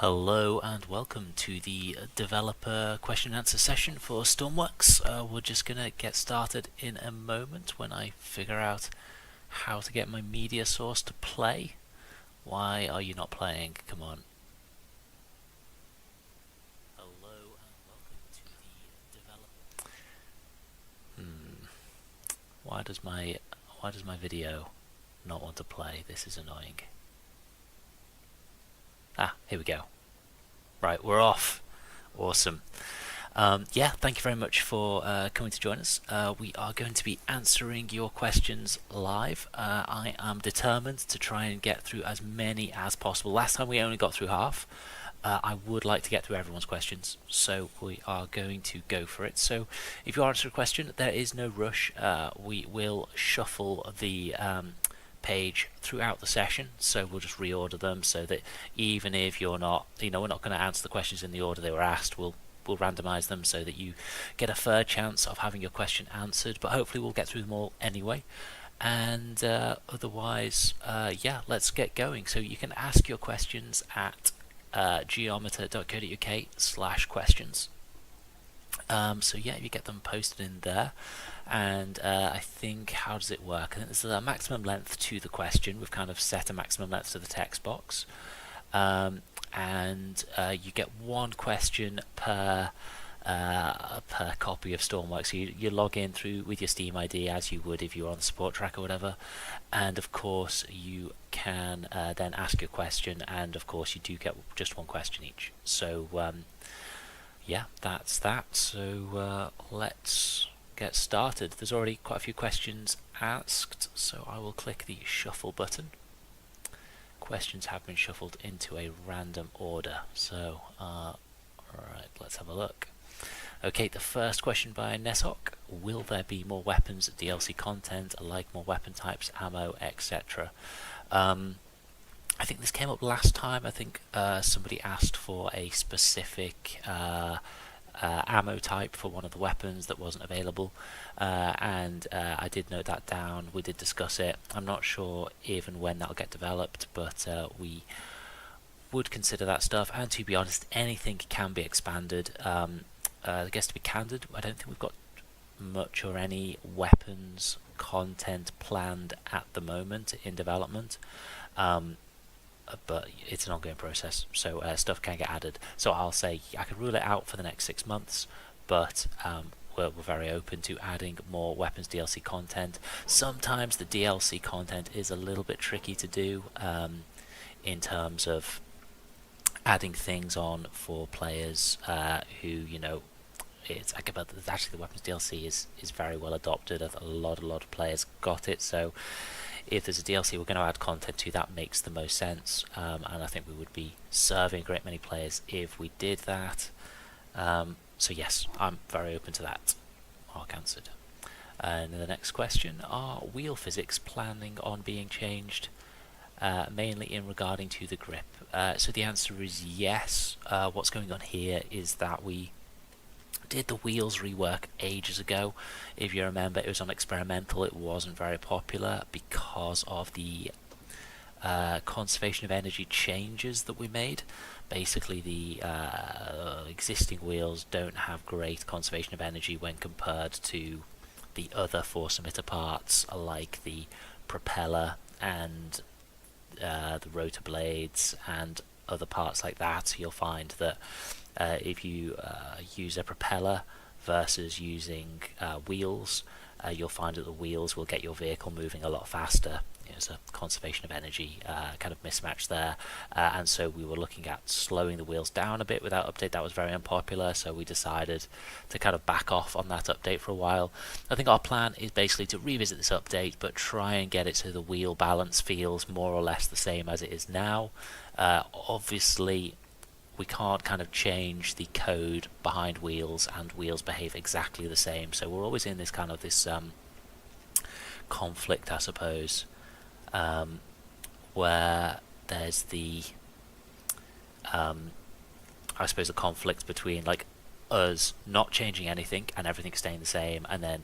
Hello and welcome to the developer question and answer session for Stormworks. We're just going to get started in a moment when I figure out how to get my media source to play. Why are you not playing? Come on. Hello and welcome to the developer. Why does my video not want to play? This is annoying. Here we go. Right, we're off. Awesome. Yeah, thank you very much for coming to join us. We are going to be answering your questions live. I am determined to try and get through as many as possible. Last time we only got through half. I would like to get through everyone's questions, so we are going to go for it. So if you answer a question, there is no rush. We will shuffle the page throughout the session, so we'll just reorder them so that even if you're not, we're not going to answer the questions in the order they were asked, we'll randomize them so that you get a fair chance of having your question answered, but hopefully we'll get through them all anyway. And otherwise, yeah, let's get going. So you can ask your questions at geometer.co.uk/questions. So yeah, you get them posted in there. And I think, how does it work? I think there's a maximum length to the question. We've kind of set a maximum length to the text box. And you get one question per copy of Stormworks. So you log in through with your Steam ID as you would if you were on the support track or whatever. And of course you can then ask your question, and of course you do get just one question each. So yeah, that's that. So let's get started. There's already quite a few questions asked, so I will click the shuffle button. Questions have been shuffled into a random order, so alright, let's have a look. Okay, the first question by Nesok: will there be more weapons DLC content, like more weapon types, ammo, etc.? I think this came up last time. I think somebody asked for a specific ammo type for one of the weapons that wasn't available, and I did note that down. We did discuss it. I'm not sure even when that'll get developed, but we would consider that stuff. And to be honest, anything can be expanded. I guess, to be candid, I don't think we've got much or any weapons content planned at the moment in development. But it's an ongoing process, so stuff can get added. So I'll say I can rule it out for the next 6 months, but we're very open to adding more weapons DLC content. Sometimes the DLC content is a little bit tricky to do in terms of adding things on for players who, it's like actually the weapons DLC is very well adopted. A lot of players got it, so if there's a DLC we're going to add content to, that makes the most sense, and I think we would be serving a great many players if we did that. So yes, I'm very open to that. Mark answered. And the next question: are wheel physics planning on being changed, mainly in regarding to the grip? So the answer is yes. What's going on here is that we did the wheels rework ages ago. If you remember, it was on experimental. It wasn't very popular because of the conservation of energy changes that we made. Basically, the existing wheels don't have great conservation of energy when compared to the other force emitter parts, like the propeller and the rotor blades and other parts like that. So you'll find that if you use a propeller versus using wheels, you'll find that the wheels will get your vehicle moving a lot faster. There's a conservation of energy kind of mismatch there, and so we were looking at slowing the wheels down a bit with that update. That was very unpopular, so we decided to kind of back off on that update for a while. I think our plan is basically to revisit this update, but try and get it so the wheel balance feels more or less the same as it is now. Obviously, we can't kind of change the code behind wheels, and wheels behave exactly the same, so we're always in this kind of this conflict, I suppose, where there's the I suppose the conflict between like us not changing anything and everything staying the same, and then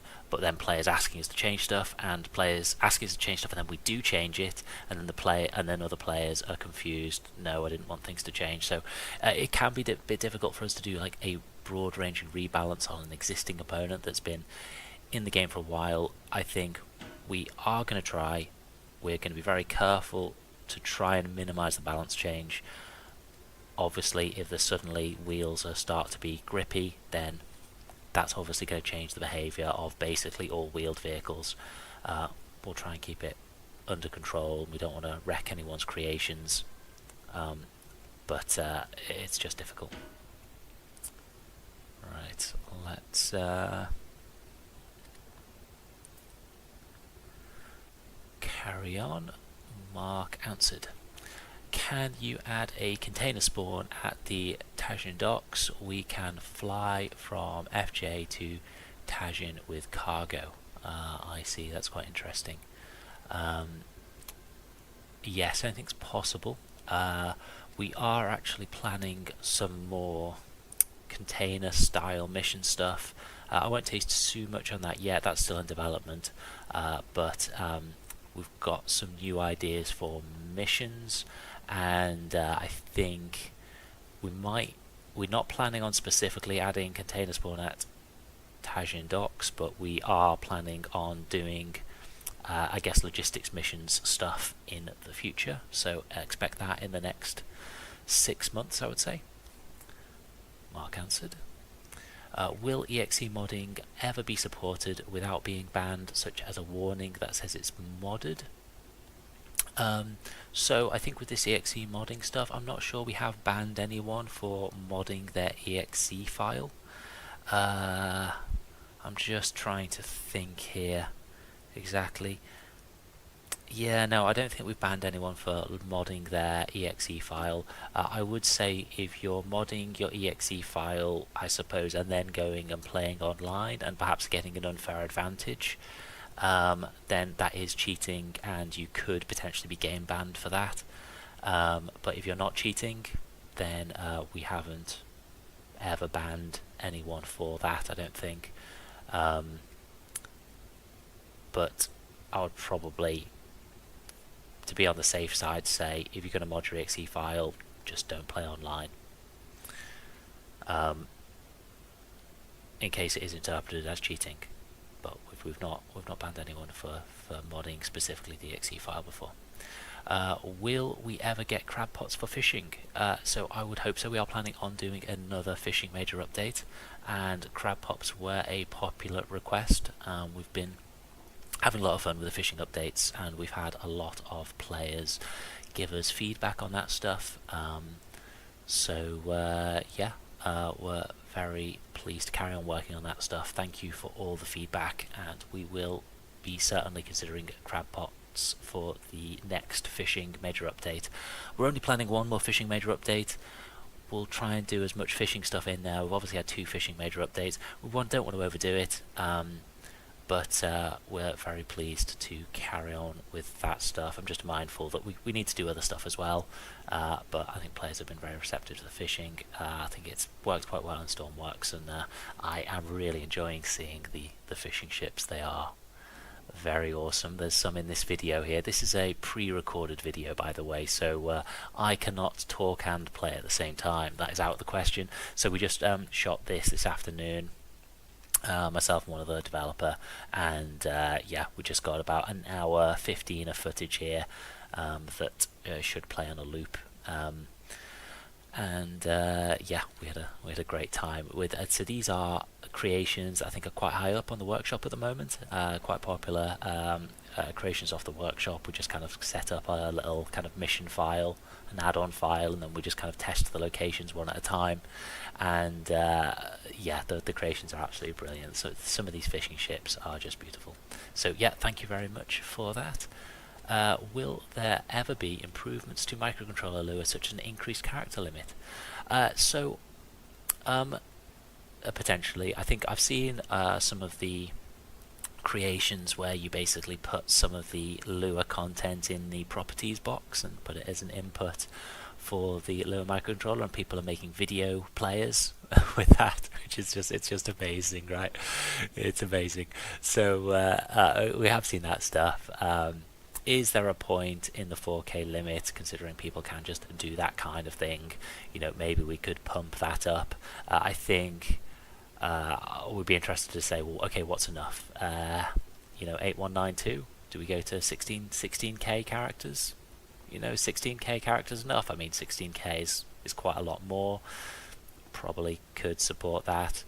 players asking us to change stuff, and players asking us to change stuff, and then we do change it, and then other players are confused. No, I didn't want things to change. So it can be a bit difficult for us to do like a broad ranging rebalance on an existing component that's been in the game for a while. I think we are going to try. We're going to be very careful to try and minimize the balance change. Obviously, if there's suddenly wheels start to be grippy, then that's obviously going to change the behavior of basically all wheeled vehicles. We'll try and keep it under control. We don't want to wreck anyone's creations, but it's just difficult. Right, let's carry on. Mark answered. Can you add a container spawn at the Tajin docks? We can fly from FJ to Tajin with cargo. I see, that's quite interesting. Yes, anything's possible. We are actually planning some more container style mission stuff. I won't taste too much on that yet, that's still in development, but we've got some new ideas for missions, and I think we're not planning on specifically adding container spawn at Tajin docks, but we are planning on doing I guess logistics missions stuff in the future, so expect that in the next 6 months, I would say. Mark answered. Will EXE modding ever be supported without being banned, such as a warning that says it's modded? So I think with this EXE modding stuff, I'm not sure we have banned anyone for modding their EXE file. I'm just trying to think here exactly. Yeah, no, I don't think we've banned anyone for modding their EXE file. I would say if you're modding your EXE file, I suppose, and then going and playing online and perhaps getting an unfair advantage, then that is cheating and you could potentially be game banned for that. But if you're not cheating, then we haven't ever banned anyone for that, I don't think. But I would probably, to be on the safe side, say if you're going to mod your EXE file, just don't play online, in case it is interpreted as cheating. But we've not banned anyone for modding specifically the EXE file before. Will we ever get crab pots for fishing? So I would hope so. We are planning on doing another fishing major update, and crab pots were a popular request. We've been having a lot of fun with the fishing updates, and we've had a lot of players give us feedback on that stuff. Yeah, we're very pleased to carry on working on that stuff. Thank you for all the feedback, and we will be certainly considering crab pots for the next fishing major update. We're only planning one more fishing major update. We'll try and do as much fishing stuff in there. We've obviously had 2 fishing major updates. We don't want to overdo it. But we're very pleased to carry on with that stuff. I'm just mindful that we need to do other stuff as well, but I think players have been very receptive to the fishing. I think it's worked quite well in Stormworks, and I am really enjoying seeing the fishing ships. They are very awesome. There's some in this video here. This is a pre-recorded video, by the way, so I cannot talk and play at the same time. That is out of the question. So we just shot this afternoon. Myself and one other developer, and yeah, we just got about an hour 15 of footage here that should play on a loop, and yeah, we had a great time with it. So these are creations I think are quite high up on the workshop at the moment, quite popular creations off the workshop. We just kind of set up a little kind of mission file, an add-on file, and then we just kind of test the locations one at a time. And yeah, the creations are absolutely brilliant. So some of these fishing ships are just beautiful. So yeah, thank you very much for that. Will there ever be improvements to microcontroller lure, such as an increased character limit? Potentially. I think I've seen some of the creations where you basically put some of the lure content in the properties box and put it as an input for the lure microcontroller, and people are making video players with that, which which is just it's just amazing, right? It's amazing. So we have seen that stuff. Is there a point in the 4K limit, considering people can just do that kind of thing? Maybe we could pump that up. I think we'd be interested to say, well, okay, what's enough? 8192? Do we go to 16K characters? 16K characters enough? I mean, 16K is quite a lot more. Probably could support that.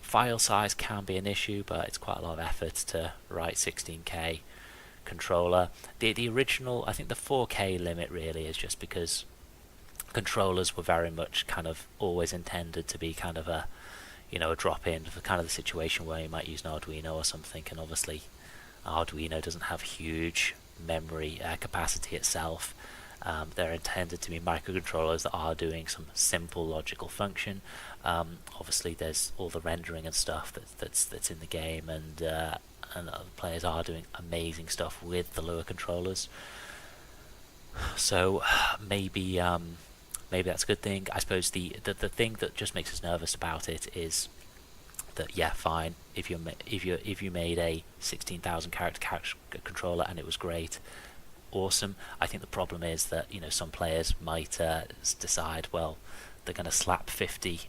File size can be an issue, but it's quite a lot of effort to write 16K controller. The original, I think the 4K limit really is just because controllers were very much kind of always intended to be kind of a drop-in for kind of the situation where you might use an Arduino or something, and obviously Arduino doesn't have huge memory capacity itself. They're intended to be microcontrollers that are doing some simple logical function. Obviously there's all the rendering and stuff that's in the game, and players are doing amazing stuff with the lower controllers. So maybe that's a good thing. I suppose the thing that just makes us nervous about it is that, yeah, fine, if you made a 16,000 character controller and it was great, awesome. I think the problem is that some players might decide, well, they're going to slap 50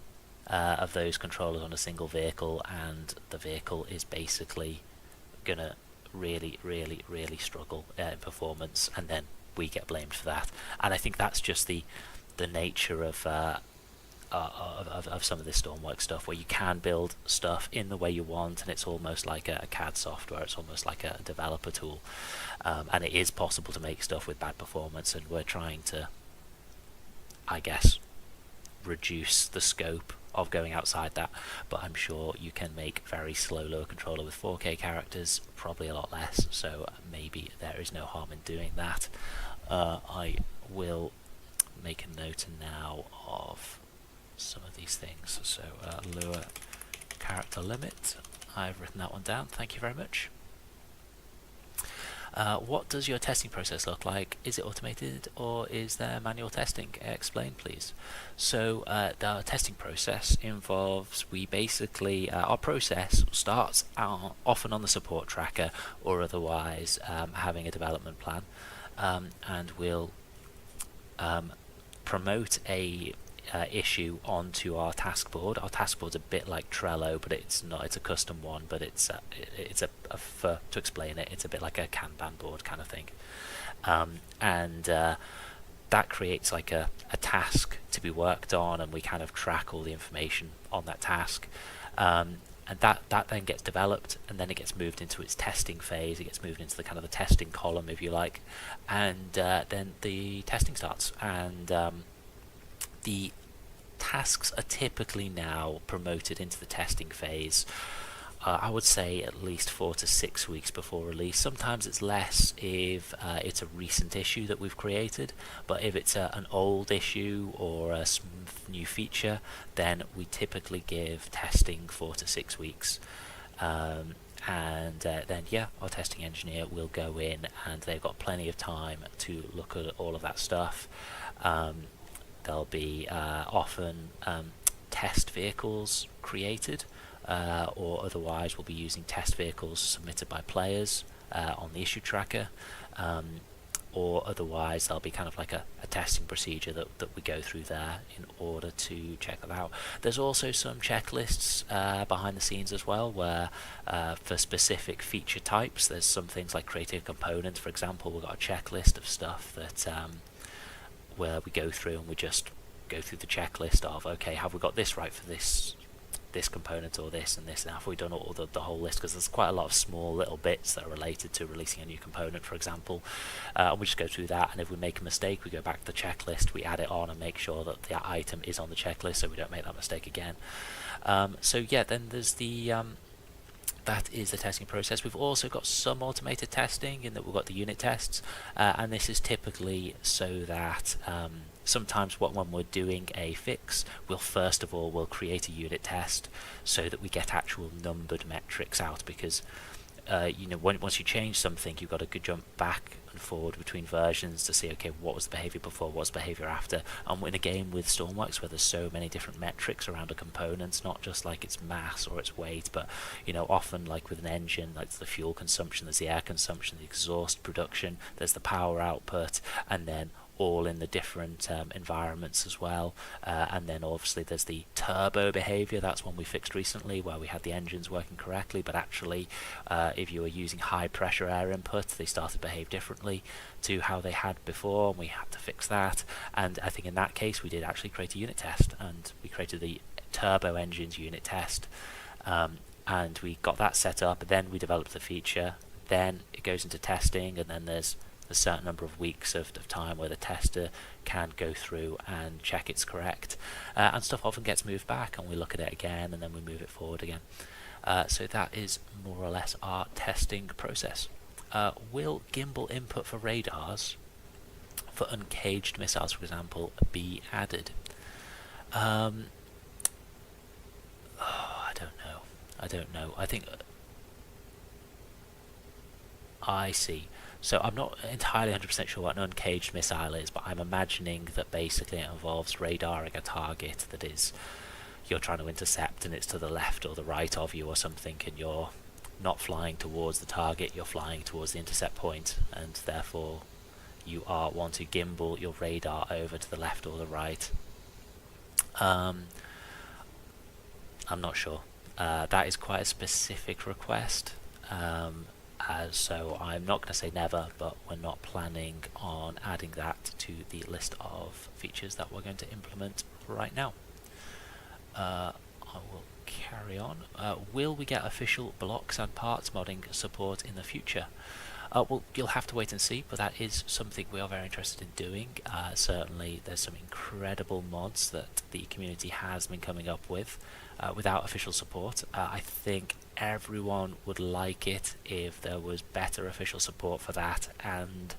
of those controllers on a single vehicle, and the vehicle is basically going to really struggle in performance, and then we get blamed for that. And I think that's just the nature of some of this Stormworks stuff, where you can build stuff in the way you want, and it's almost like a CAD software. It's almost like a developer tool, and it is possible to make stuff with bad performance, and we're trying to, I guess, reduce the scope of going outside that. But I'm sure you can make very slow lower controller with 4K characters, probably a lot less, so maybe there is no harm in doing that. I will make a note now of some of these things. So lower character limit, I've written that one down, thank you very much. What does your testing process look like? Is it automated or is there manual testing? Explain, please. So the testing process involves, we basically, our process starts often on the support tracker, or otherwise having a development plan, and we'll promote a issue onto our task board. Our task board's a bit like Trello, but it's not. It's a custom one, but it's to explain it, it's a bit like a Kanban board kind of thing, and that creates like a task to be worked on, and we kind of track all the information on that task, and that then gets developed, and then it gets moved into its testing phase. It gets moved into the kind of the testing column, if you like, and then the testing starts, and the tasks are typically now promoted into the testing phase, I would say at least 4 to 6 weeks before release. Sometimes it's less if it's a recent issue that we've created, but if it's an old issue or a new feature, then we typically give testing 4 to 6 weeks. And then, yeah, our testing engineer will go in, and they've got plenty of time to look at all of that stuff. There'll be often test vehicles created, or otherwise we'll be using test vehicles submitted by players on the issue tracker, or otherwise there'll be kind of like a testing procedure that we go through there in order to check that out. There's also some checklists behind the scenes as well, where for specific feature types, there's some things like creating a component, for example. We've got a checklist of stuff that where we go through, and we just go through the checklist of, okay, have we got this right for this component, or this and this, and have we done all the whole list, because there's quite a lot of small little bits that are related to releasing a new component, for example, and we just go through that, and if we make a mistake, we go back to the checklist, we add it on and make sure that the item is on the checklist so we don't make that mistake again. So yeah, then there's the that is the testing process. We've also got some automated testing in that we've got the unit tests, and this is typically so that sometimes when we're doing a fix, we'll first of all create a unit test so that we get actual numbered metrics out, because once you change something, you've got to jump back and forward between versions to see, okay, what was the behavior before, what's the behavior after. And in a game with Stormworks where there's so many different metrics around a component, not just like its mass or its weight, but often like with an engine, like the fuel consumption, there's the air consumption, the exhaust production, there's the power output, and then all in the different environments as well. And then obviously there's the turbo behavior. That's one we fixed recently where we had the engines working correctly, but actually if you were using high pressure air input, they started to behave differently to how they had before, and we had to fix that. And I think in that case we did actually create a unit test, and we created the turbo engines unit test, and we got that set up. Then we developed the feature, then it goes into testing, and then there's a certain number of weeks of time where the tester can go through and check it's correct, and stuff often gets moved back and we look at it again and then we move it forward again. So that is more or less our testing process. Will gimbal input for radars for uncaged missiles, for example, be added? I don't know. I think I see. So I'm not entirely 100% sure what an uncaged missile is, but I'm imagining that basically it involves radaring a target that is you're trying to intercept, and it's to the left or the right of you or something, and you're not flying towards the target, you're flying towards the intercept point, and therefore you want to gimbal your radar over to the left or the right. I'm not sure. That is quite a specific request. So I'm not going to say never, but we're not planning on adding that to the list of features that we're going to implement right now. I will carry on. Will we get official blocks and parts modding support in the future? Well, you'll have to wait and see, but that is something we are very interested in doing. Certainly there's some incredible mods that the community has been coming up with without official support. I think everyone would like it if there was better official support for that and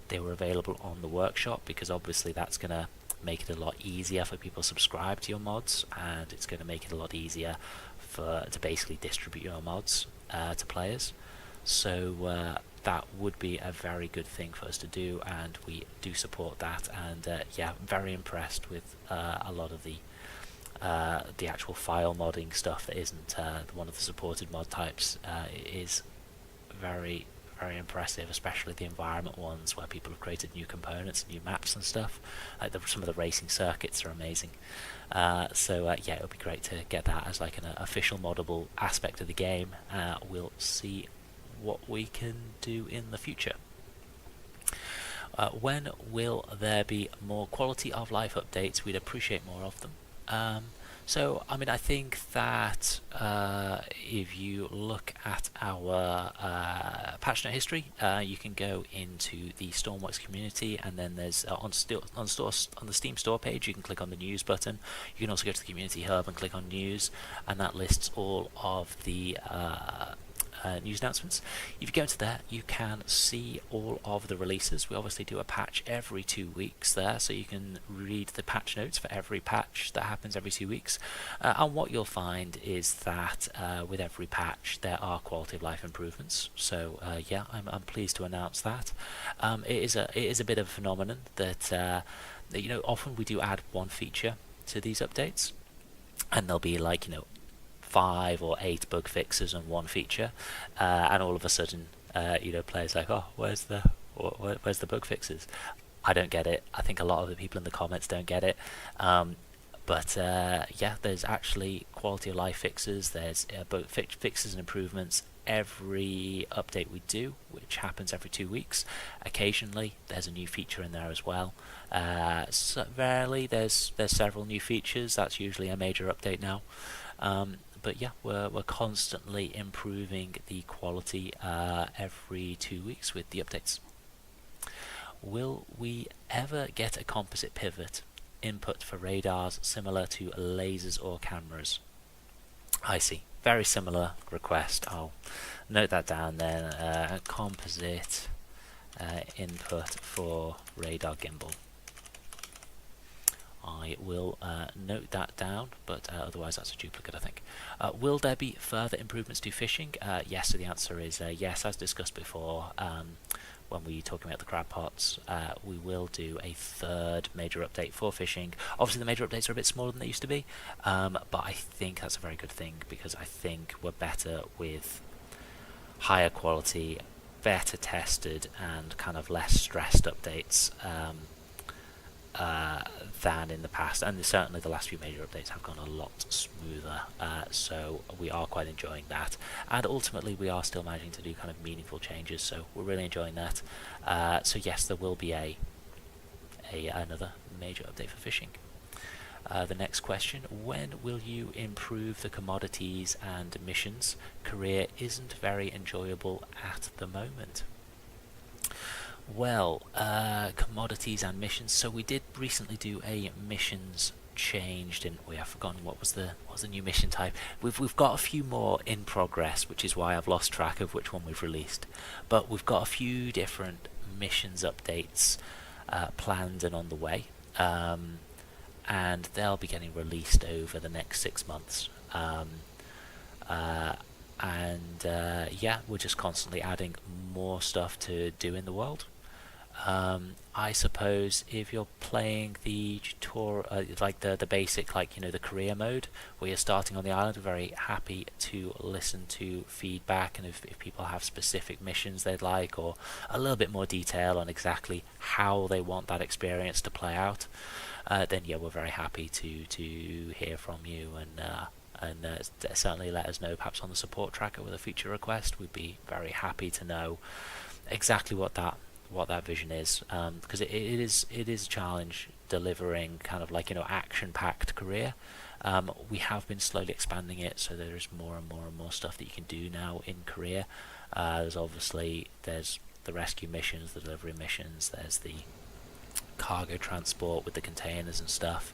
they were available on the workshop, because obviously that's going to make it a lot easier for people to subscribe to your mods, and it's going to make it a lot easier to basically distribute your mods to players. So that would be a very good thing for us to do, and we do support that. And yeah, very impressed with a lot of the actual file modding stuff that isn't one of the supported mod types. Is very, very impressive, especially the environment ones where people have created new components, new maps and stuff. Like some of the racing circuits are amazing. So yeah, it would be great to get that as like an official moddable aspect of the game. We'll see what we can do in the future. When will there be more quality of life updates? We'd appreciate more of them. So, I mean, I think that if you look at our patch note history, you can go into the Stormworks community, and then there's on the Steam store page, you can click on the news button. You can also go to the community hub and click on news, and that lists all of the news announcements. If you go into there, you can see all of the releases. We obviously do a patch every 2 weeks there, so you can read the patch notes for every patch that happens every 2 weeks. And what you'll find is that with every patch there are quality of life improvements. So yeah, I'm pleased to announce that. It is a bit of a phenomenon that often we do add one feature to these updates, and there'll be like 5 or 8 bug fixes on one feature, and all of a sudden players like, oh, where's the bug fixes? I don't get it. I think a lot of the people in the comments don't get it. But yeah, there's actually quality of life fixes, there's bug fixes and improvements every update we do, which happens every 2 weeks. Occasionally there's a new feature in there as well. So rarely there's several new features. That's usually a major update now. But yeah, we're constantly improving the quality every 2 weeks with the updates. Will we ever get a composite pivot input for radars similar to lasers or cameras? I see. Very similar request. I'll note that down then. Composite input for radar gimbal. I will note that down, but otherwise that's a duplicate, I think. Will there be further improvements to fishing? Yes, so the answer is yes, as discussed before. When we were talking about the crab pots, we will do a third major update for fishing. Obviously the major updates are a bit smaller than they used to be, but I think that's a very good thing, because I think we're better with higher quality, better tested, and kind of less stressed updates than in the past, and certainly the last few major updates have gone a lot smoother, so we are quite enjoying that, and ultimately we are still managing to do kind of meaningful changes, so we're really enjoying that. So yes, there will be another major update for fishing. The next question: when will you improve the commodities and missions? Career isn't very enjoyable at the moment. Well, commodities and missions. So we did recently do a missions change, didn't we? I've forgotten what was the new mission type. We've got a few more in progress, which is why I've lost track of which one we've released. But we've got a few different missions updates planned and on the way, and they'll be getting released over the next 6 months. Yeah, we're just constantly adding more stuff to do in the world. I suppose if you're playing the tutorial, like the basic, like, you know, the career mode where you're starting on the island, we're very happy to listen to feedback, and if people have specific missions they'd like, or a little bit more detail on exactly how they want that experience to play out, then yeah, we're very happy to hear from you, and certainly let us know, perhaps on the support tracker with a feature request. We'd be very happy to know exactly what that vision is, because it is a challenge delivering kind of like, you know, action-packed career. We have been slowly expanding it, so there's more and more stuff that you can do now in career. There's the rescue missions, the delivery missions, there's the cargo transport with the containers and stuff.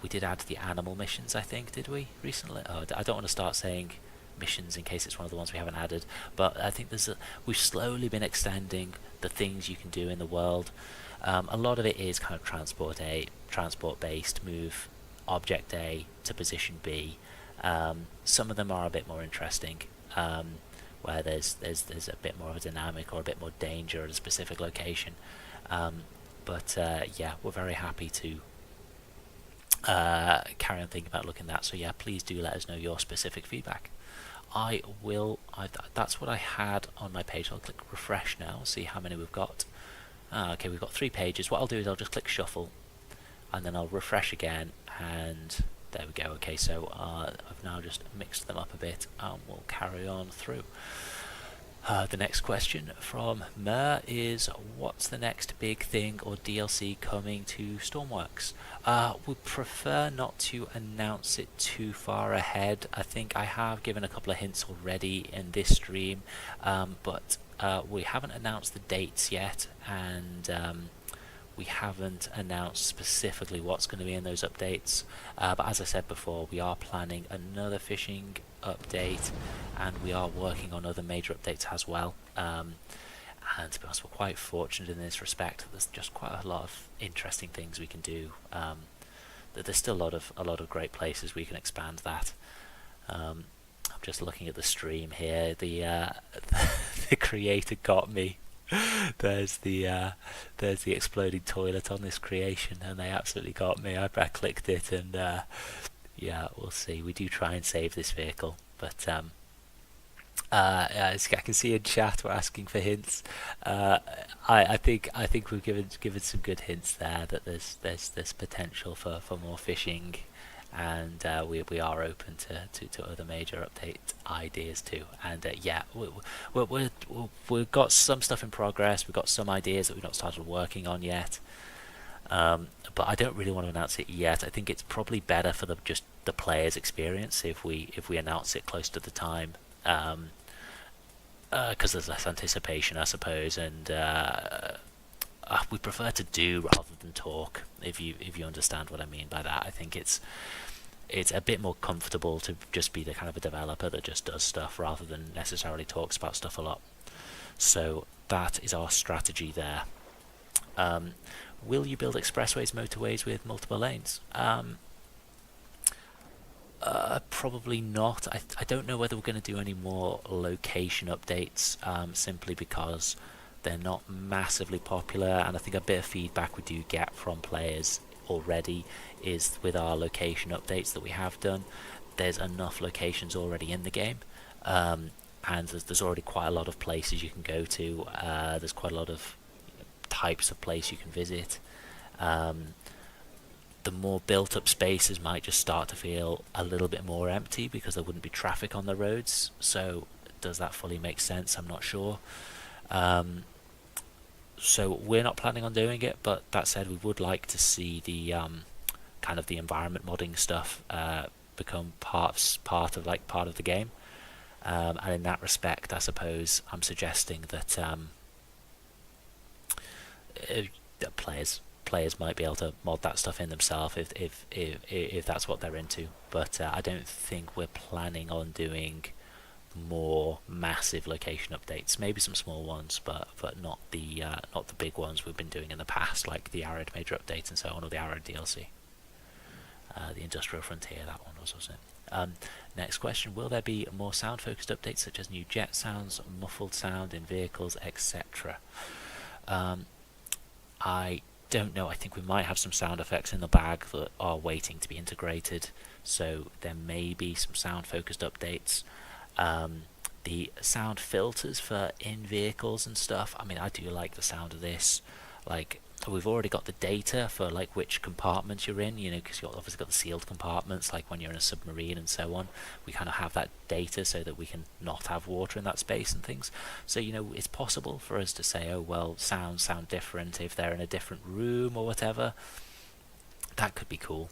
We did add the animal missions, I think, did we recently? Oh, I don't want to start saying missions in case it's one of the ones we haven't added, but I think we've slowly been extending the things you can do in the world. A lot of it is kind of transport based, move object A to position B. Some of them are a bit more interesting, where there's a bit more of a dynamic or a bit more danger at a specific location. But yeah, we're very happy to carry on thinking about looking at that. So yeah, please do let us know your specific feedback. That's what I had on my page. I'll click refresh now, see how many we've got. Okay, we've got 3 pages. What I'll do is I'll just click shuffle, and then I'll refresh again, and there we go. Okay, so I've now just mixed them up a bit, and we'll carry on through. The next question from Mer is, what's the next big thing or DLC coming to Stormworks? We prefer not to announce it too far ahead. I think I have given a couple of hints already in this stream, but we haven't announced the dates yet, and we haven't announced specifically what's going to be in those updates. But as I said before, we are planning another fishing update, and we are working on other major updates as well. And to be honest, we're quite fortunate in this respect. There's just quite a lot of interesting things we can do. There's still a lot of great places we can expand that. I'm just looking at the stream here. The creator got me. There's the exploding toilet on this creation, and they absolutely got me. I clicked it, and yeah, we'll see. We do try and save this vehicle, but I can see in chat we're asking for hints. I think we've given some good hints there, that there's potential for more fishing, and we are open to other major update ideas too. And yeah, we've got some stuff in progress. We've got some ideas that we've not started working on yet. But I don't really want to announce it yet. I think it's probably better for just the player's experience if we announce it close to the time, because there's less anticipation, I suppose, and we prefer to do rather than talk. If you understand what I mean by that, I think it's a bit more comfortable to just be the kind of a developer that just does stuff rather than necessarily talks about stuff a lot. So that is our strategy there. Will you build expressways, motorways with multiple lanes? Probably not. I don't know whether we're going to do any more location updates, simply because they're not massively popular, and I think a bit of feedback we do get from players already is with our location updates that we have done, there's enough locations already in the game, and there's already quite a lot of places you can go to. There's quite a lot of types of place you can visit. The more built up spaces might just start to feel a little bit more empty because there wouldn't be traffic on the roads. So does that fully make sense? I'm not sure. So we're not planning on doing it, but that said, we would like to see the kind of the environment modding stuff become part of the game. And in that respect, I suppose I'm suggesting that that players might be able to mod that stuff in themselves if that's what they're into. But I don't think we're planning on doing more massive location updates. Maybe some small ones, but not the big ones we've been doing in the past, like the Arid major update and so on, or the Arid DLC. The Industrial Frontier, that one was, wasn't it? Next question: will there be more sound-focused updates such as new jet sounds, muffled sound in vehicles, etc.? I don't know. I think we might have some sound effects in the bag that are waiting to be integrated, so there may be some sound-focused updates. The sound filters for in vehicles and stuff, I mean, I do like the sound of this. Like, we've already got the data for like which compartments you're in, you know, because you've obviously got the sealed compartments, like when you're in a submarine and so on. We kind of have that data so that we can not have water in that space and things. So, you know, it's possible for us to say, oh well, sound different if they're in a different room or whatever. That could be cool,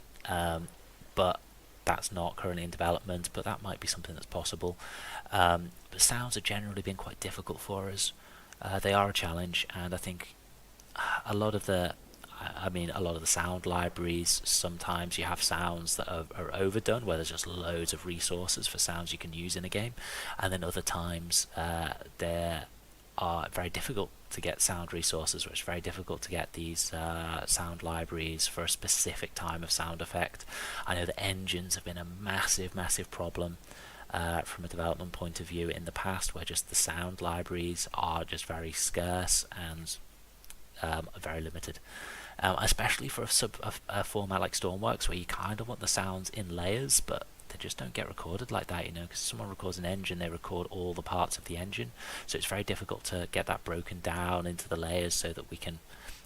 but that's not currently in development, but that might be something that's possible. But sounds have generally been quite difficult for us. They are a challenge, and I think a lot of the sound libraries, sometimes you have sounds that are overdone, where there's just loads of resources for sounds you can use in a game, and then other times there are very difficult to get sound resources, where it's very difficult to get these sound libraries for a specific time of sound effect. I know that engines have been a massive problem from a development point of view in the past, where just the sound libraries are just very scarce and very limited, especially for a format like Stormworks, where you kind of want the sounds in layers, but they just don't get recorded like that, you know, because someone records an engine, they record all the parts of the engine, so it's very difficult to get that broken down into the layers so that we can,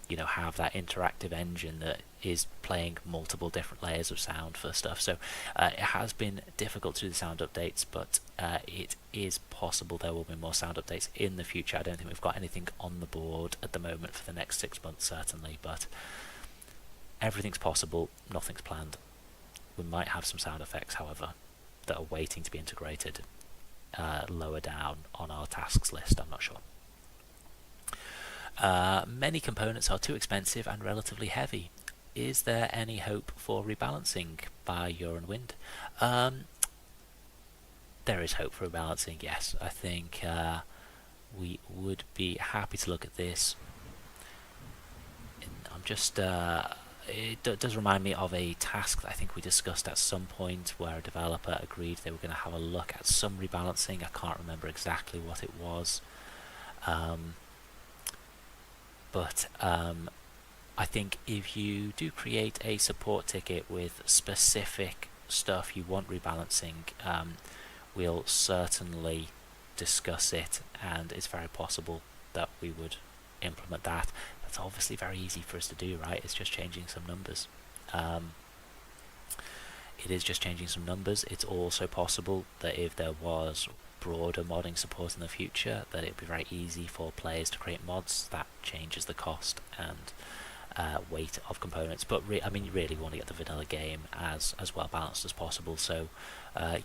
you know, have that interactive engine that is playing multiple different layers of sound for stuff. So it has been difficult to do the sound updates, but it is possible there will be more sound updates in the future. I don't think we've got anything on the board at the moment for the next 6 months, certainly, but everything's possible, nothing's planned. We might have some sound effects, however, that are waiting to be integrated lower down on our tasks list. I'm not sure. Many components are too expensive and relatively heavy. Is there any hope for rebalancing by Ure and Wind? There is hope for rebalancing, yes. I think we would be happy to look at this. I'm just it does remind me of a task that I think we discussed at some point, where a developer agreed they were going to have a look at some rebalancing. I can't remember exactly what it was. But I think if you do create a support ticket with specific stuff you want rebalancing, we'll certainly discuss it, and it's very possible that we would implement that. That's obviously very easy for us to do, right? It's just changing some numbers. It is just changing some numbers. It's also possible that if there was broader modding support in the future, that it'd be very easy for players to create mods. That changes the cost and weight of components, but I mean, you really want to get the vanilla game as well balanced as possible. So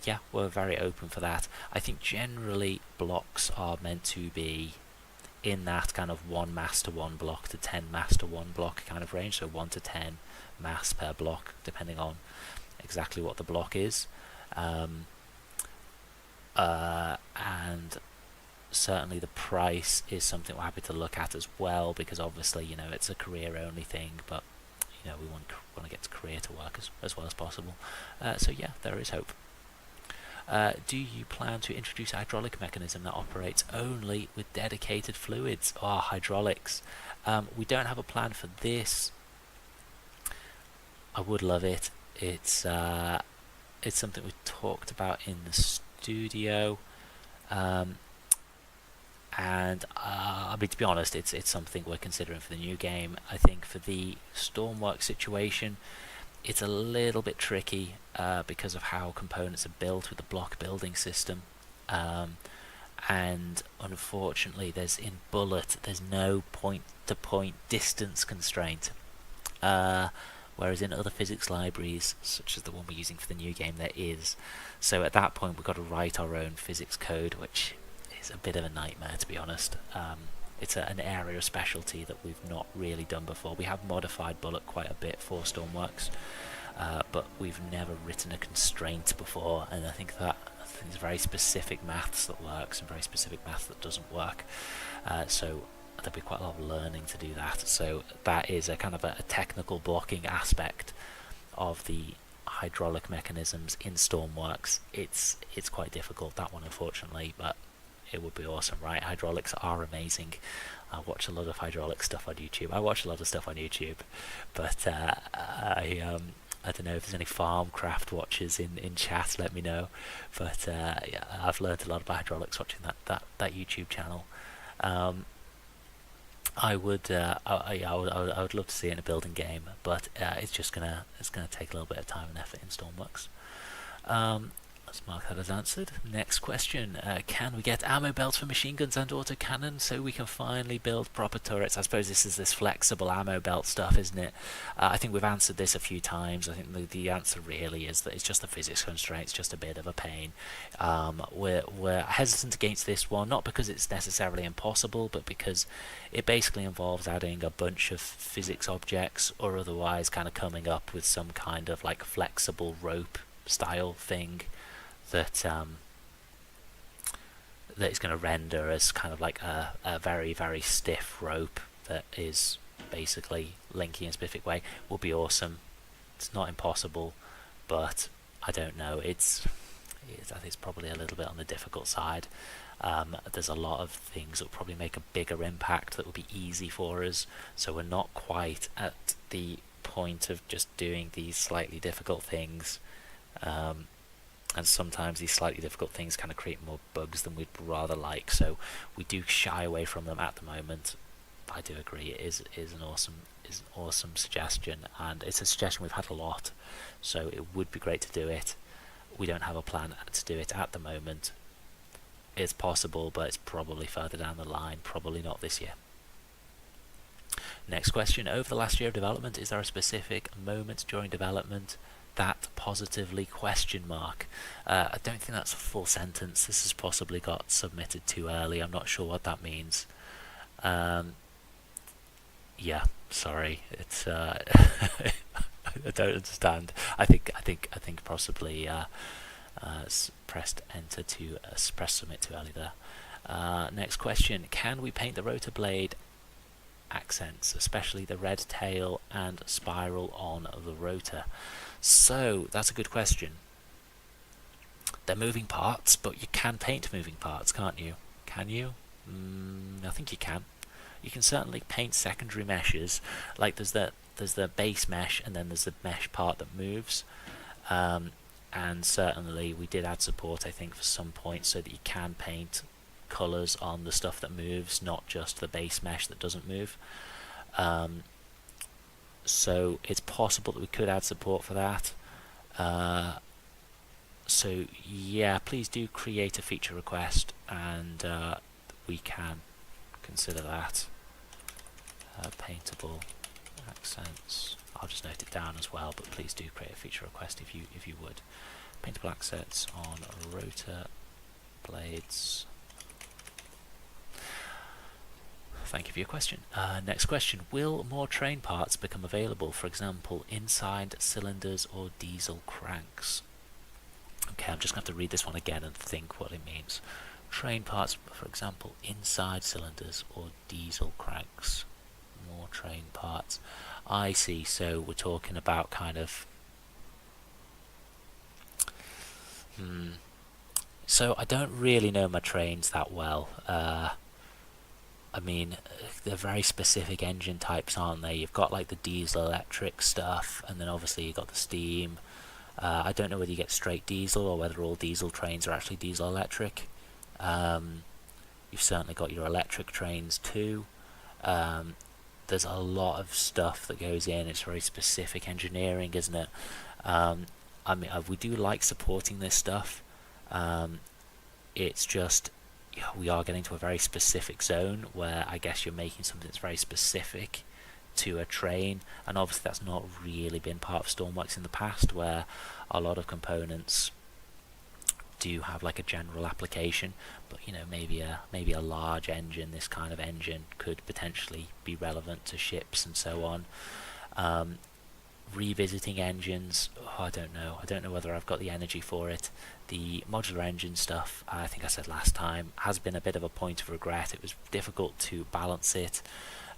yeah, we're very open for that. I think generally blocks are meant to be in that kind of 1 mass to 1 block to 10 mass to 1 block kind of range, so 1 to 10 mass per block, depending on exactly what the block is. And certainly the price is something we're happy to look at as well, because obviously, you know, it's a career only thing, but you know, we want to get to career to work as well as possible. So yeah, there is hope. Do you plan to introduce a hydraulic mechanism that operates only with dedicated fluids? Hydraulics. We don't have a plan for this. I would love it. It's something we've talked about in the studio, and I mean, to be honest, it's something we're considering for the new game. I think for the Stormworks situation, it's a little bit tricky because of how components are built with the block building system, and unfortunately there's no point-to-point distance constraint, whereas in other physics libraries, such as the one we're using for the new game, there is. So at that point we've got to write our own physics code, which is a bit of a nightmare, to be honest. It's an area of specialty that we've not really done before. We have modified Bullet quite a bit for Stormworks, but we've never written a constraint before, and I think there's very specific maths that works and very specific maths that doesn't work. So there'll be quite a lot of learning to do that. So that is a kind of a technical blocking aspect of the hydraulic mechanisms in Stormworks. It's quite difficult, that one, unfortunately, but it would be awesome, right? Hydraulics are amazing. I watch a lot of hydraulic stuff on YouTube. But I don't know if there's any Farmcraft watchers in chat. Let me know. But yeah, I've learned a lot about hydraulics watching that YouTube channel. I would love to see it in a building game, but it's gonna take a little bit of time and effort in Stormworks. Let's mark that as answered. Next question. Can we get ammo belts for machine guns and autocannon so we can finally build proper turrets? I suppose this is this flexible ammo belt stuff, isn't it? I think we've answered this a few times. I think the answer really is that it's just a physics constraint. It's just a bit of a pain. We're hesitant against this one, not because it's necessarily impossible, but because it basically involves adding a bunch of physics objects or otherwise kind of coming up with some kind of like flexible rope style thing that is going to render as kind of like a very, very stiff rope that is basically linking in a specific way. Would be awesome. It's not impossible, but I don't know. I think it's probably a little bit on the difficult side. There's a lot of things that will probably make a bigger impact that will be easy for us, so we're not quite at the point of just doing these slightly difficult things. And sometimes these slightly difficult things kind of create more bugs than we'd rather like, so we do shy away from them at the moment. I do agree it is an awesome suggestion, and it's a suggestion we've had a lot, so it would be great to do it. We don't have a plan to do it at the moment. It's possible, but it's probably further down the line, probably not this year. Next question. Over the last year of development, is there a specific moment during development that positively ? I don't think that's a full sentence. This has possibly got submitted too early. I'm not sure what that means. Yeah, sorry. It's I don't understand. I think possibly pressed enter to press submit too early there. Next question. Can we paint the rotor blade accents, especially the red tail and spiral on the rotor? So that's a good question. They're moving parts, but you can paint moving parts, can't you? Can you? I think you can. You can certainly paint secondary meshes. Like there's the base mesh, and then there's the mesh part that moves. And certainly we did add support, I think, for some point, so that you can paint colors on the stuff that moves, not just the base mesh that doesn't move. So it's possible that we could add support for that. So yeah, please do create a feature request, and we can consider that. Paintable accents. I'll just note it down as well, but please do create a feature request if you would. Paintable accents on rotor blades. Thank you for your question. Next question. Will more train parts become available, for example, inside cylinders or diesel cranks? Okay, I'm just going to have to read this one again and think what it means. train parts, for example, inside cylinders or diesel cranks. More train parts. I see. So we're talking about kind of. So I don't really know my trains that well. I mean, they're very specific engine types, aren't they? You've got like the diesel electric stuff, and then obviously you've got the steam. I don't know whether you get straight diesel or whether all diesel trains are actually diesel electric. You've certainly got your electric trains too. There's a lot of stuff that goes in. It's very specific engineering, isn't it? I mean, we do like supporting this stuff. It's just we are getting to a very specific zone where I guess you're making something that's very specific to a train, and obviously that's not really been part of Stormworks in the past, where a lot of components do have like a general application, but you know, maybe a large engine, this kind of engine, could potentially be relevant to ships and so on. Revisiting engines, I don't know whether I've got the energy for it. The modular engine stuff, I think I said last time, has been a bit of a point of regret. It was difficult to balance it,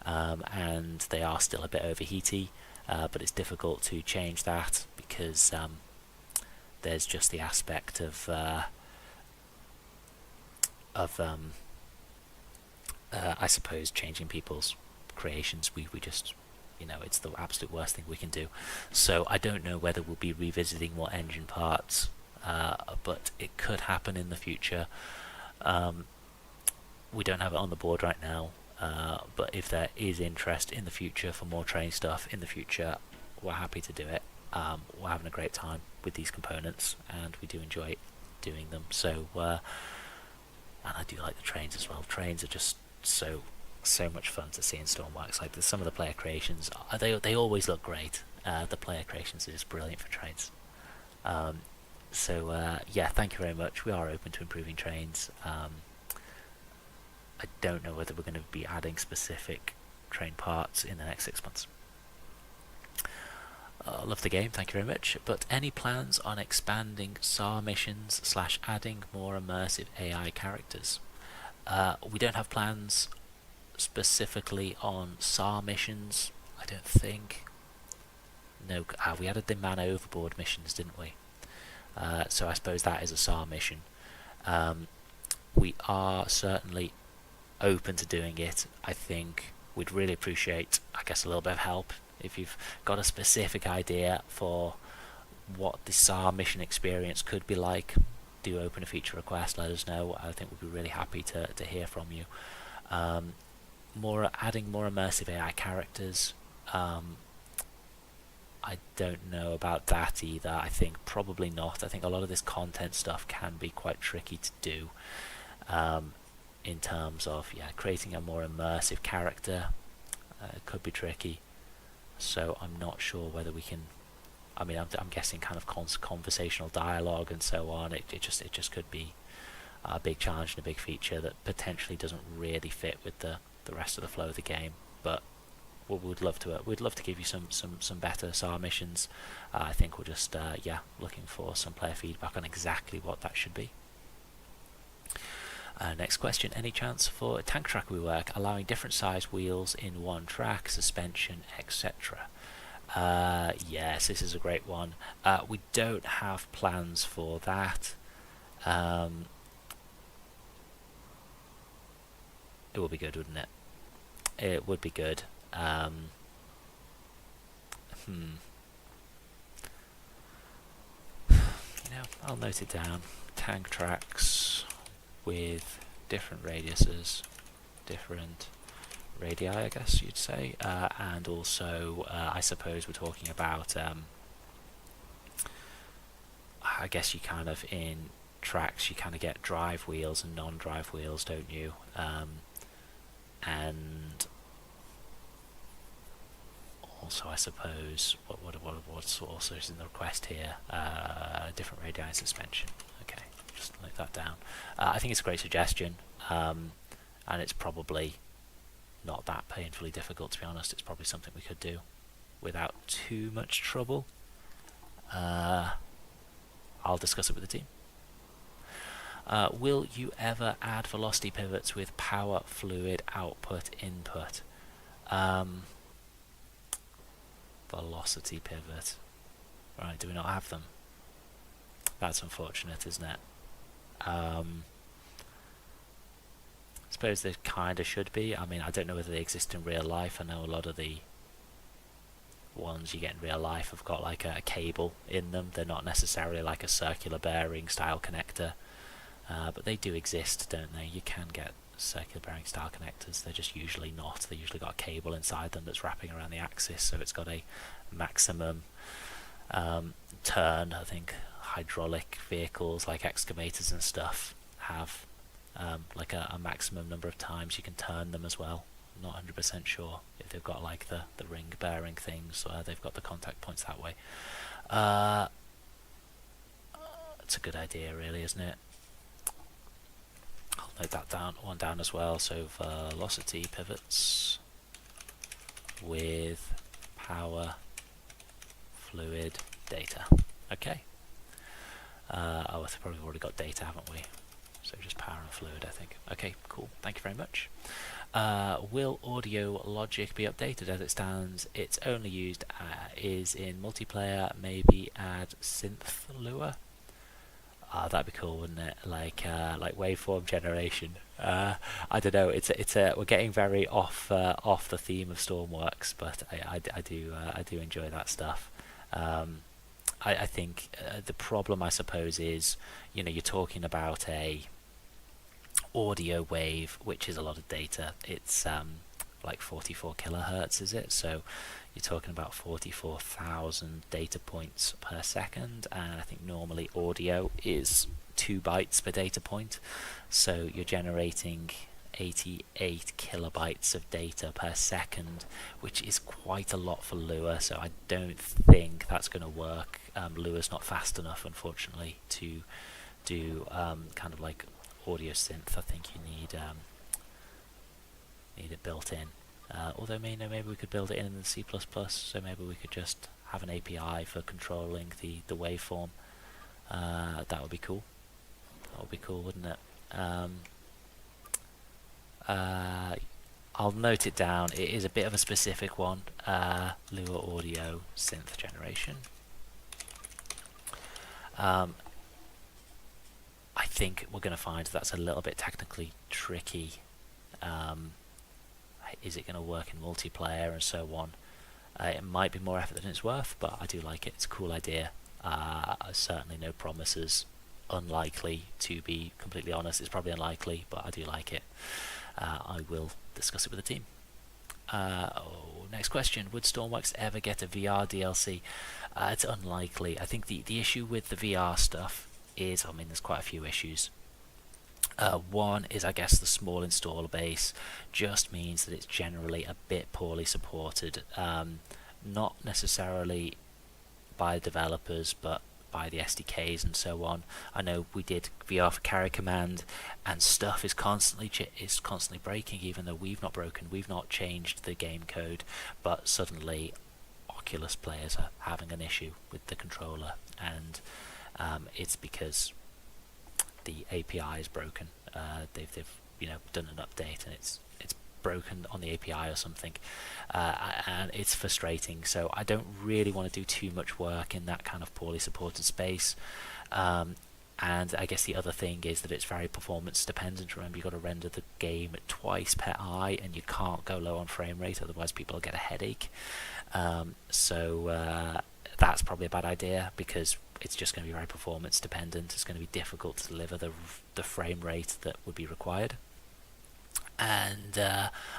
and they are still a bit overheaty, but it's difficult to change that because there's just the aspect of I suppose changing people's creations. We just, you know, it's the absolute worst thing we can do. So I don't know whether we'll be revisiting more engine parts, but it could happen in the future. We don't have it on the board right now, but if there is interest in the future for more train stuff in the future, we're happy to do it. We're having a great time with these components, and we do enjoy doing them. So, and I do like the trains as well. Trains are just so much fun to see in Stormworks. Like some of the player creations, they always look great. The player creations are just brilliant for trains. Yeah, thank you very much. We are open to improving trains. I don't know whether we're going to be adding specific train parts in the next 6 months. Love the game, thank you very much. But any plans on expanding SAR missions / adding more immersive AI characters? We don't have plans specifically on SAR missions, I don't think. No, we added the man overboard missions, didn't we? So I suppose that is a SAR mission. We are certainly open to doing it. I think we'd really appreciate, I guess, a little bit of help. If you've got a specific idea for what the SAR mission experience could be like, do open a feature request, let us know. I think we'd be really happy to hear from you. Adding more immersive AI characters, I don't know about that either. I think probably not. I think a lot of this content stuff can be quite tricky to do, in terms of creating a more immersive character. It could be tricky, so I'm not sure whether we can. I mean, I'm guessing kind of conversational dialogue and so on. It just could be a big challenge and a big feature that potentially doesn't really fit with the rest of the flow of the game. But we'd love to give you some better SAR missions. I think we're just looking for some player feedback on exactly what that should be. Next question, any chance for tank track rework, allowing different size wheels in one track, suspension, etc.? Yes, this is a great one. We don't have plans for that. It would be good, wouldn't it? It would be good. I'll note it down. Tank tracks with different radiuses, different radii, I guess you'd say, and also I suppose we're talking about I guess you kind of, in tracks, you kind of get drive wheels and non-drive wheels, don't you? And also, I suppose, what's also is in the request here? Different radii and suspension. Okay, just note that down. I think it's a great suggestion, and it's probably not that painfully difficult, to be honest. It's probably something we could do without too much trouble. I'll discuss it with the team. Will you ever add velocity pivots with power fluid output input? Velocity pivot. Right, do we not have them? That's unfortunate, isn't it? I suppose they kind of should be. I mean, I don't know whether they exist in real life. I know a lot of the ones you get in real life have got like a cable in them. They're not necessarily like a circular bearing style connector, but they do exist, don't they? You can get circular bearing style connectors. They're just usually not. They usually got a cable inside them that's wrapping around the axis, so it's got a maximum turn. I think hydraulic vehicles like excavators and stuff have like a maximum number of times you can turn them as well. I'm not 100% sure if they've got like the ring bearing things, they've got the contact points that way. It's a good idea, really, isn't it? I'll note that down as well. So velocity pivots with power fluid data. Okay. Oh, we've probably already got data, haven't we? So just power and fluid, I think. Okay, cool. Thank you very much. Will audio logic be updated as it stands? It's only used is in multiplayer. Maybe add synth lure. That'd be cool, wouldn't it? Like waveform generation. I don't know. We're getting very off the theme of Stormworks, but I do enjoy that stuff. I think the problem, I suppose, is you're talking about a audio wave, which is a lot of data. It's like 44 kilohertz, is it? So you're talking about 44,000 data points per second, and I think normally audio is 2 bytes per data point. So you're generating 88 kilobytes of data per second, which is quite a lot for Lua, so I don't think that's going to work. Lua's not fast enough, unfortunately, to do kind of like audio synth. I think you need it built in. Although maybe we could build it in the C++, so maybe we could just have an API for controlling the waveform. That would be cool. That would be cool, wouldn't it? I'll note it down. It is a bit of a specific one. Lua audio synth generation. I think we're going to find that's a little bit technically tricky. Is it going to work in multiplayer and so on? It might be more effort than it's worth, but I do like it. It's a cool idea. Certainly no promises. Unlikely, to be completely honest. It's probably unlikely, but I do like it. I will discuss it with the team. Next question. Would Stormworks ever get a VR DLC? It's unlikely. I think the issue with the VR stuff is, I mean, there's quite a few issues. One is, I guess, the small installer base just means that it's generally a bit poorly supported. Not necessarily by developers, but by the SDKs and so on. I know we did VR for Carrier Command, and stuff is constantly breaking, even though we've not changed the game code, but suddenly Oculus players are having an issue with the controller, and it's because the API is broken. They've done an update and it's broken on the API or something, and it's frustrating. So I don't really want to do too much work in that kind of poorly supported space. And I guess the other thing is that it's very performance dependent. Remember, you've got to render the game at twice per eye, and you can't go low on frame rate, otherwise people will get a headache. So that's probably a bad idea, because it's just going to be very performance dependent. It's going to be difficult to deliver the frame rate that would be required. And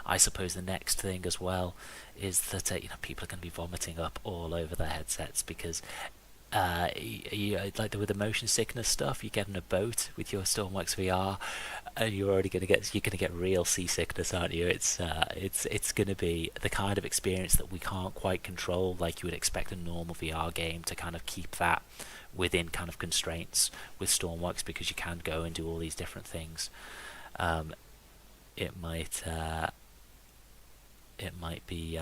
I suppose the next thing as well is that people are going to be vomiting up all over their headsets, because like with the motion sickness stuff, you get in a boat with your Stormworks VR, and you're going to get real seasickness, aren't you? It's going to be the kind of experience that we can't quite control, like you would expect a normal VR game to kind of keep that within kind of constraints with Stormworks, because you can go and do all these different things. It might be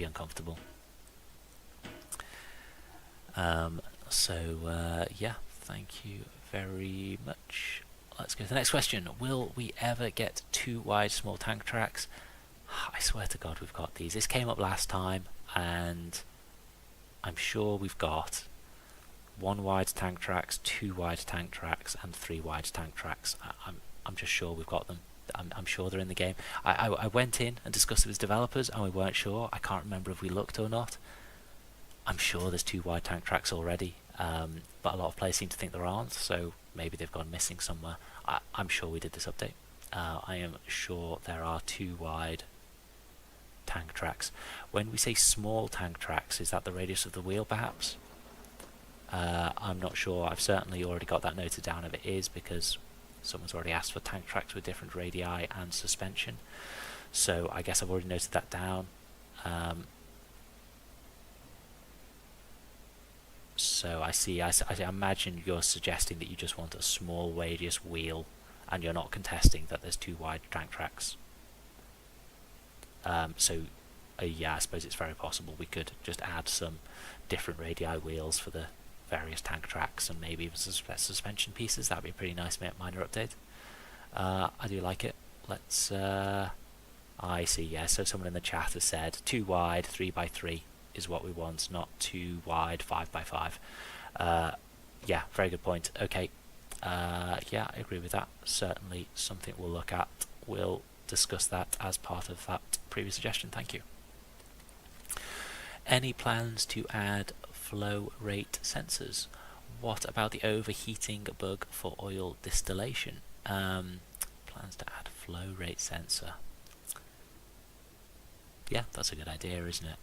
uncomfortable. Yeah, thank you very much. Let's go to the next question. Will we ever get 2 wide small tank tracks? I swear to God we've got these. This came up last time, and I'm sure we've got 1 wide tank tracks, 2 wide tank tracks, and 3 wide tank tracks. I'm just sure we've got them. I'm sure they're in the game. I went in and discussed it with developers, and we weren't sure. I can't remember if we looked or not. I'm sure there's 2 wide tank tracks already, but a lot of players seem to think there aren't, so maybe they've gone missing somewhere. I'm sure we did this update. I am sure there are 2 wide tank tracks. When we say small tank tracks, is that the radius of the wheel perhaps? I'm not sure. I've certainly already got that noted down if it is, because someone's already asked for tank tracks with different radii and suspension, so I guess I've already noted that down. So I see. I imagine you're suggesting that you just want a small radius wheel, and you're not contesting that there's 2 wide tank tracks. Yeah, I suppose it's very possible we could just add some different radii wheels for the various tank tracks, and maybe even suspension pieces. That'd be a pretty nice minor update. I do like it. Let's. I see. Yeah. So someone in the chat has said 2 wide, 3x3 is what we want, not 2 wide, 5x5. Yeah, very good point. Okay. Yeah, I agree with that. Certainly something we'll look at. We'll discuss that as part of that previous suggestion. Thank you. Any plans to add flow rate sensors? What about the overheating bug for oil distillation? Plans to add flow rate sensor. Yeah, that's a good idea, isn't it?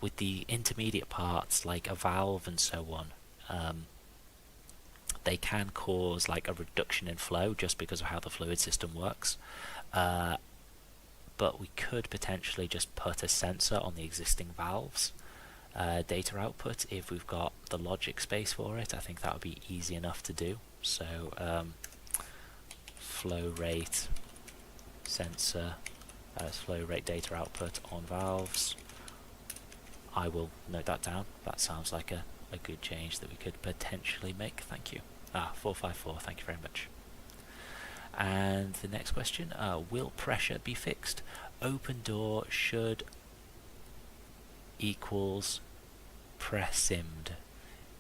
With the intermediate parts like a valve and so on, they can cause like a reduction in flow just because of how the fluid system works. But we could potentially just put a sensor on the existing valves data output if we've got the logic space for it. I think that would be easy enough to do. So flow rate sensor, flow rate data output on valves. I will note that down. That sounds like a good change that we could potentially make. Thank you. 454, thank you very much. And the next question, will pressure be fixed? Open door should equals presimmed.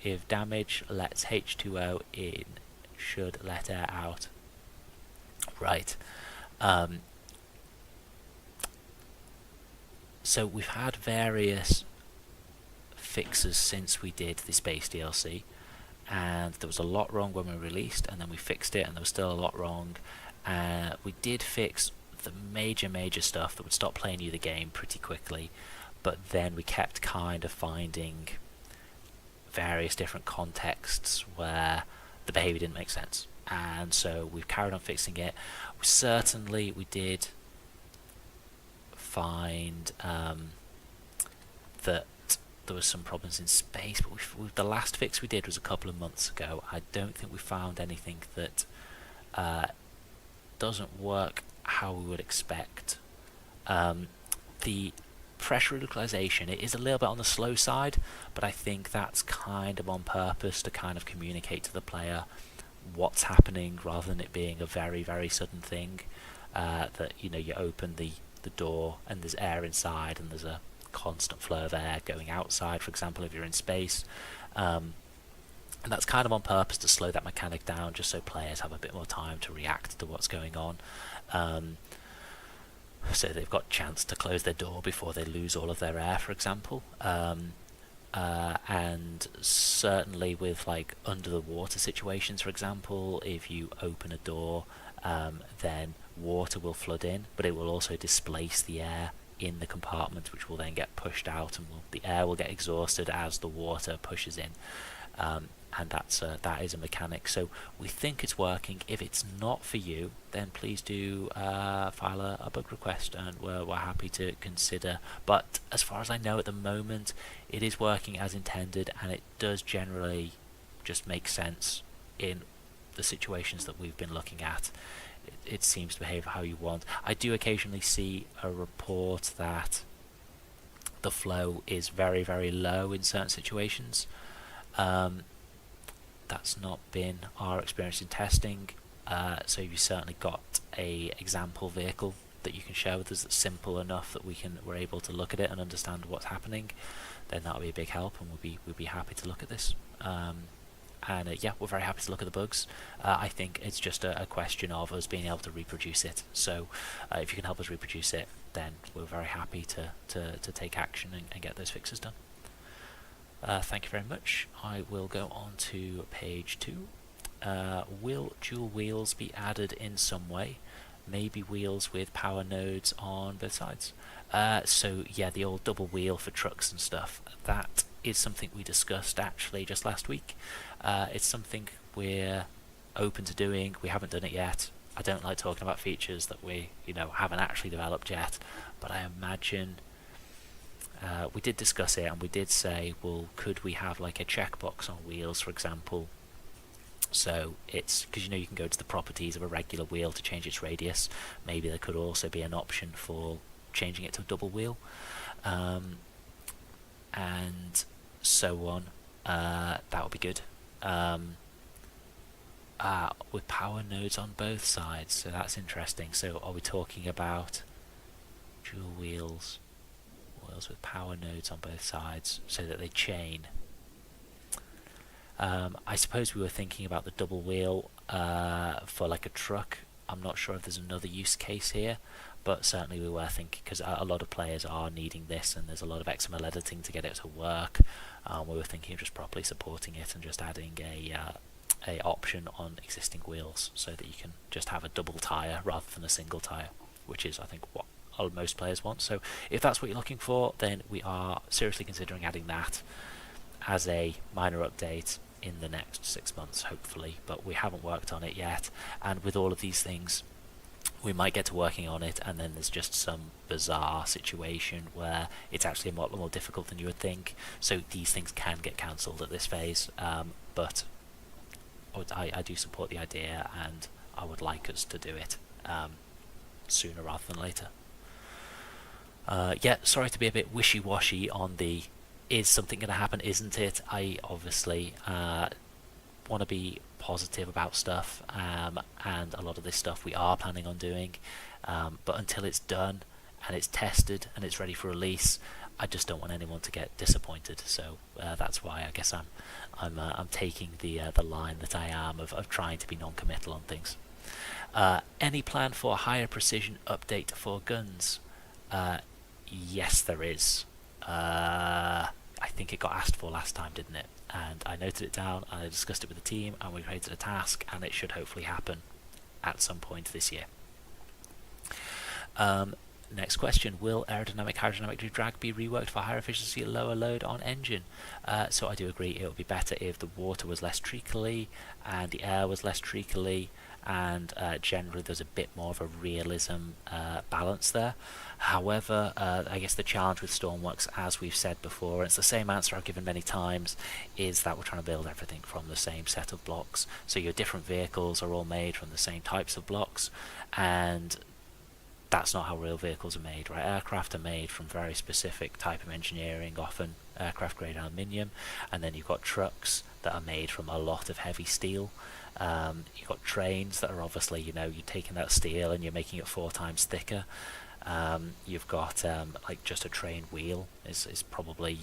If damage lets H2O in, should let air out. Right. So we've had various fixes since we did the Space DLC, and there was a lot wrong when we released, and then we fixed it and there was still a lot wrong. We did fix the major stuff that would stop playing you the game pretty quickly, but then we kept kind of finding various different contexts where the behavior didn't make sense, and so we've carried on fixing it. Certainly we did find that there was some problems in space, but the last fix we did was a couple of months ago. I don't think we found anything that doesn't work how we would expect. The pressure localization, it is a little bit on the slow side, but I think that's kind of on purpose to kind of communicate to the player what's happening rather than it being a very sudden thing. That, you know, you open the door and there's air inside and there's a constant flow of air going outside, for example, if you're in space. And that's kind of on purpose to slow that mechanic down, just so players have a bit more time to react to what's going on. So they've got a chance to close their door before they lose all of their air, for example. And certainly with like under the water situations, for example, if you open a door, then water will flood in, but it will also displace the air in the compartment, which will then get pushed out, and the air will get exhausted as the water pushes in. And that is a mechanic. So we think it's working. If it's not for you, then please do file a bug request, and we're happy to consider. But as far as I know at the moment, it is working as intended, and it does generally just make sense in the situations that we've been looking at. It seems to behave how you want. I do occasionally see a report that the flow is very low in certain situations. That's not been our experience in testing. So you've certainly got a example vehicle that you can share with us that's simple enough that we're able to look at it and understand what's happening, then that'll be a big help, and we'd be happy to look at this. Yeah, we're very happy to look at the bugs. I think it's just a question of us being able to reproduce it. So if you can help us reproduce it, then we're very happy to take action and get those fixes done. Thank you very much. I will go on to page 2. Will dual wheels be added in some way? Maybe wheels with power nodes on both sides. So yeah, the old double wheel for trucks and stuff, that is something we discussed actually just last week. It's something we're open to doing. We haven't done it yet. I don't like talking about features that we haven't actually developed yet, but I imagine we did discuss it, and we did say, well, could we have like a checkbox on wheels, for example? So it's because you can go to the properties of a regular wheel to change its radius. Maybe there could also be an option for changing it to a double wheel, and so on. That would be good. With power nodes on both sides, so that's interesting. So are we talking about dual wheels with power nodes on both sides so that they chain? I suppose we were thinking about the double wheel for like a truck. I'm not sure if there's another use case here, but certainly we were thinking, because a lot of players are needing this, and there's a lot of XML editing to get it to work. We were thinking of just properly supporting it and just adding a option on existing wheels so that you can just have a double tyre rather than a single tyre, which is, I think, what most players want. So if that's what you're looking for, then we are seriously considering adding that as a minor update in the next 6 months, hopefully, but we haven't worked on it yet. And with all of these things, we might get to working on it, and then there's just some bizarre situation where it's actually a lot more difficult than you would think. So these things can get cancelled at this phase, but I do support the idea, and I would like us to do it sooner rather than later. Yeah, sorry to be a bit wishy-washy on the is something going to happen, isn't it? I obviously want to be positive about stuff, and a lot of this stuff we are planning on doing, but until it's done and it's tested and it's ready for release, I just don't want anyone to get disappointed. So that's why I guess I'm taking the line that I am of trying to be non-committal on things. Any plan for a higher precision update for guns? Yes, there is. I think it got asked for last time, didn't it? And I noted it down, and I discussed it with the team, and we created a task, and it should hopefully happen at some point this year. Next question: will aerodynamic hydrodynamic drag be reworked for higher efficiency, lower load on engine? So I do agree it would be better if the water was less treacly and the air was less treacly, and generally there's a bit more of a realism balance there. However, I guess the challenge with Stormworks, as we've said before, and it's the same answer I've given many times, is that we're trying to build everything from the same set of blocks. So your different vehicles are all made from the same types of blocks, and that's not how real vehicles are made, right? Aircraft are made from very specific type of engineering, often aircraft grade aluminium, and then you've got trucks that are made from a lot of heavy steel. You've got trains that are obviously, you're taking that steel and you're making it 4 times thicker. You've got like just a train wheel is probably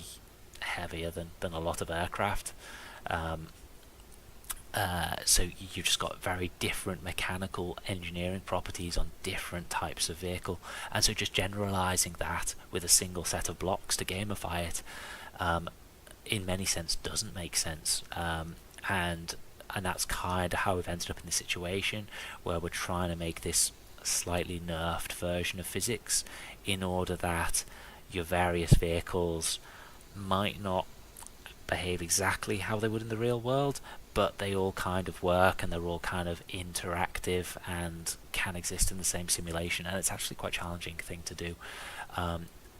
heavier than a lot of aircraft. So you've just got very different mechanical engineering properties on different types of vehicle, and so just generalizing that with a single set of blocks to gamify it in many sense doesn't make sense, and that's kind of how we've ended up in this situation where we're trying to make this slightly nerfed version of physics in order that your various vehicles might not behave exactly how they would in the real world, but they all kind of work and they're all kind of interactive and can exist in the same simulation, and it's actually quite a challenging thing to do.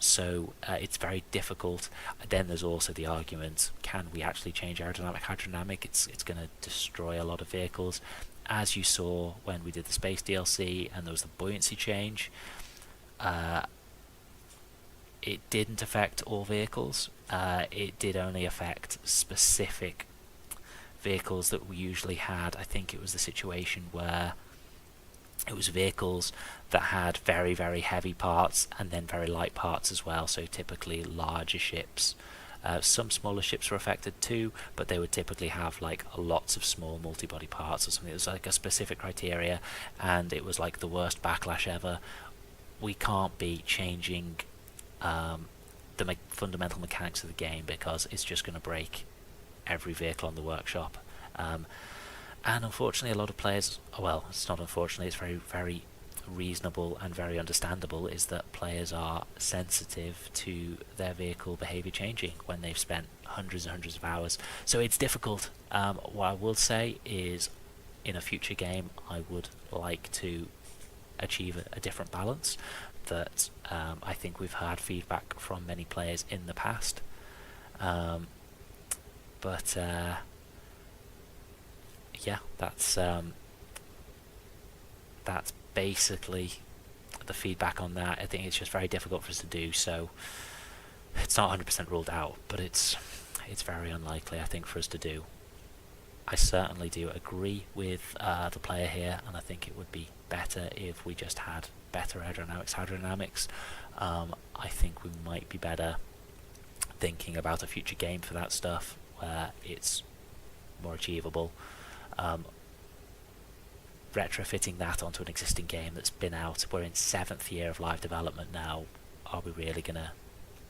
So it's very difficult. Then there's also the argument, can we actually change aerodynamic hydrodynamic? It's going to destroy a lot of vehicles. As you saw when we did the space DLC and there was the buoyancy change, it didn't affect all vehicles. It did only affect specific vehicles that we usually had, I think it was the situation where it was vehicles that had very, very heavy parts and then very light parts as well. So typically larger ships. Some smaller ships were affected too, but they would typically have like lots of small multi-body parts or something. It was like a specific criteria, and it was like the worst backlash ever. We can't be changing the fundamental mechanics of the game because it's just going to break every vehicle on the workshop. And unfortunately, a lot of players, well, it's not unfortunately, it's very, very reasonable and very understandable, is that players are sensitive to their vehicle behavior changing when they've spent hundreds and hundreds of hours. So it's difficult. What I will say is, in a future game, I would like to achieve a different balance that I think we've had feedback from many players in the past. But yeah, that's basically the feedback on that. I think it's just very difficult for us to do, so it's not 100% ruled out, but it's very unlikely, I think, for us to do. I certainly do agree with the player here, and I think it would be better if we just had better aerodynamics. I think we might be better thinking about a future game for that stuff where it's more achievable. Retrofitting that onto an existing game that's been out, we're in 7th year of live development now. Are we really going to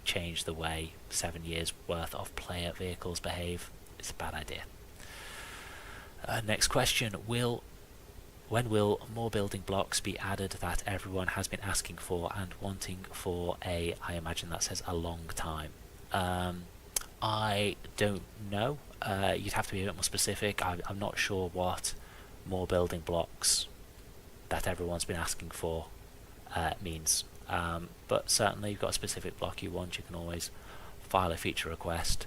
change the way 7 years worth of player vehicles behave? It's a bad idea. Next question, when will more building blocks be added that everyone has been asking for and wanting for I imagine that says a long time. I don't know. You'd have to be a bit more specific. I'm not sure what more building blocks that everyone's been asking for means. But certainly, if you've got a specific block you want, you can always file a feature request.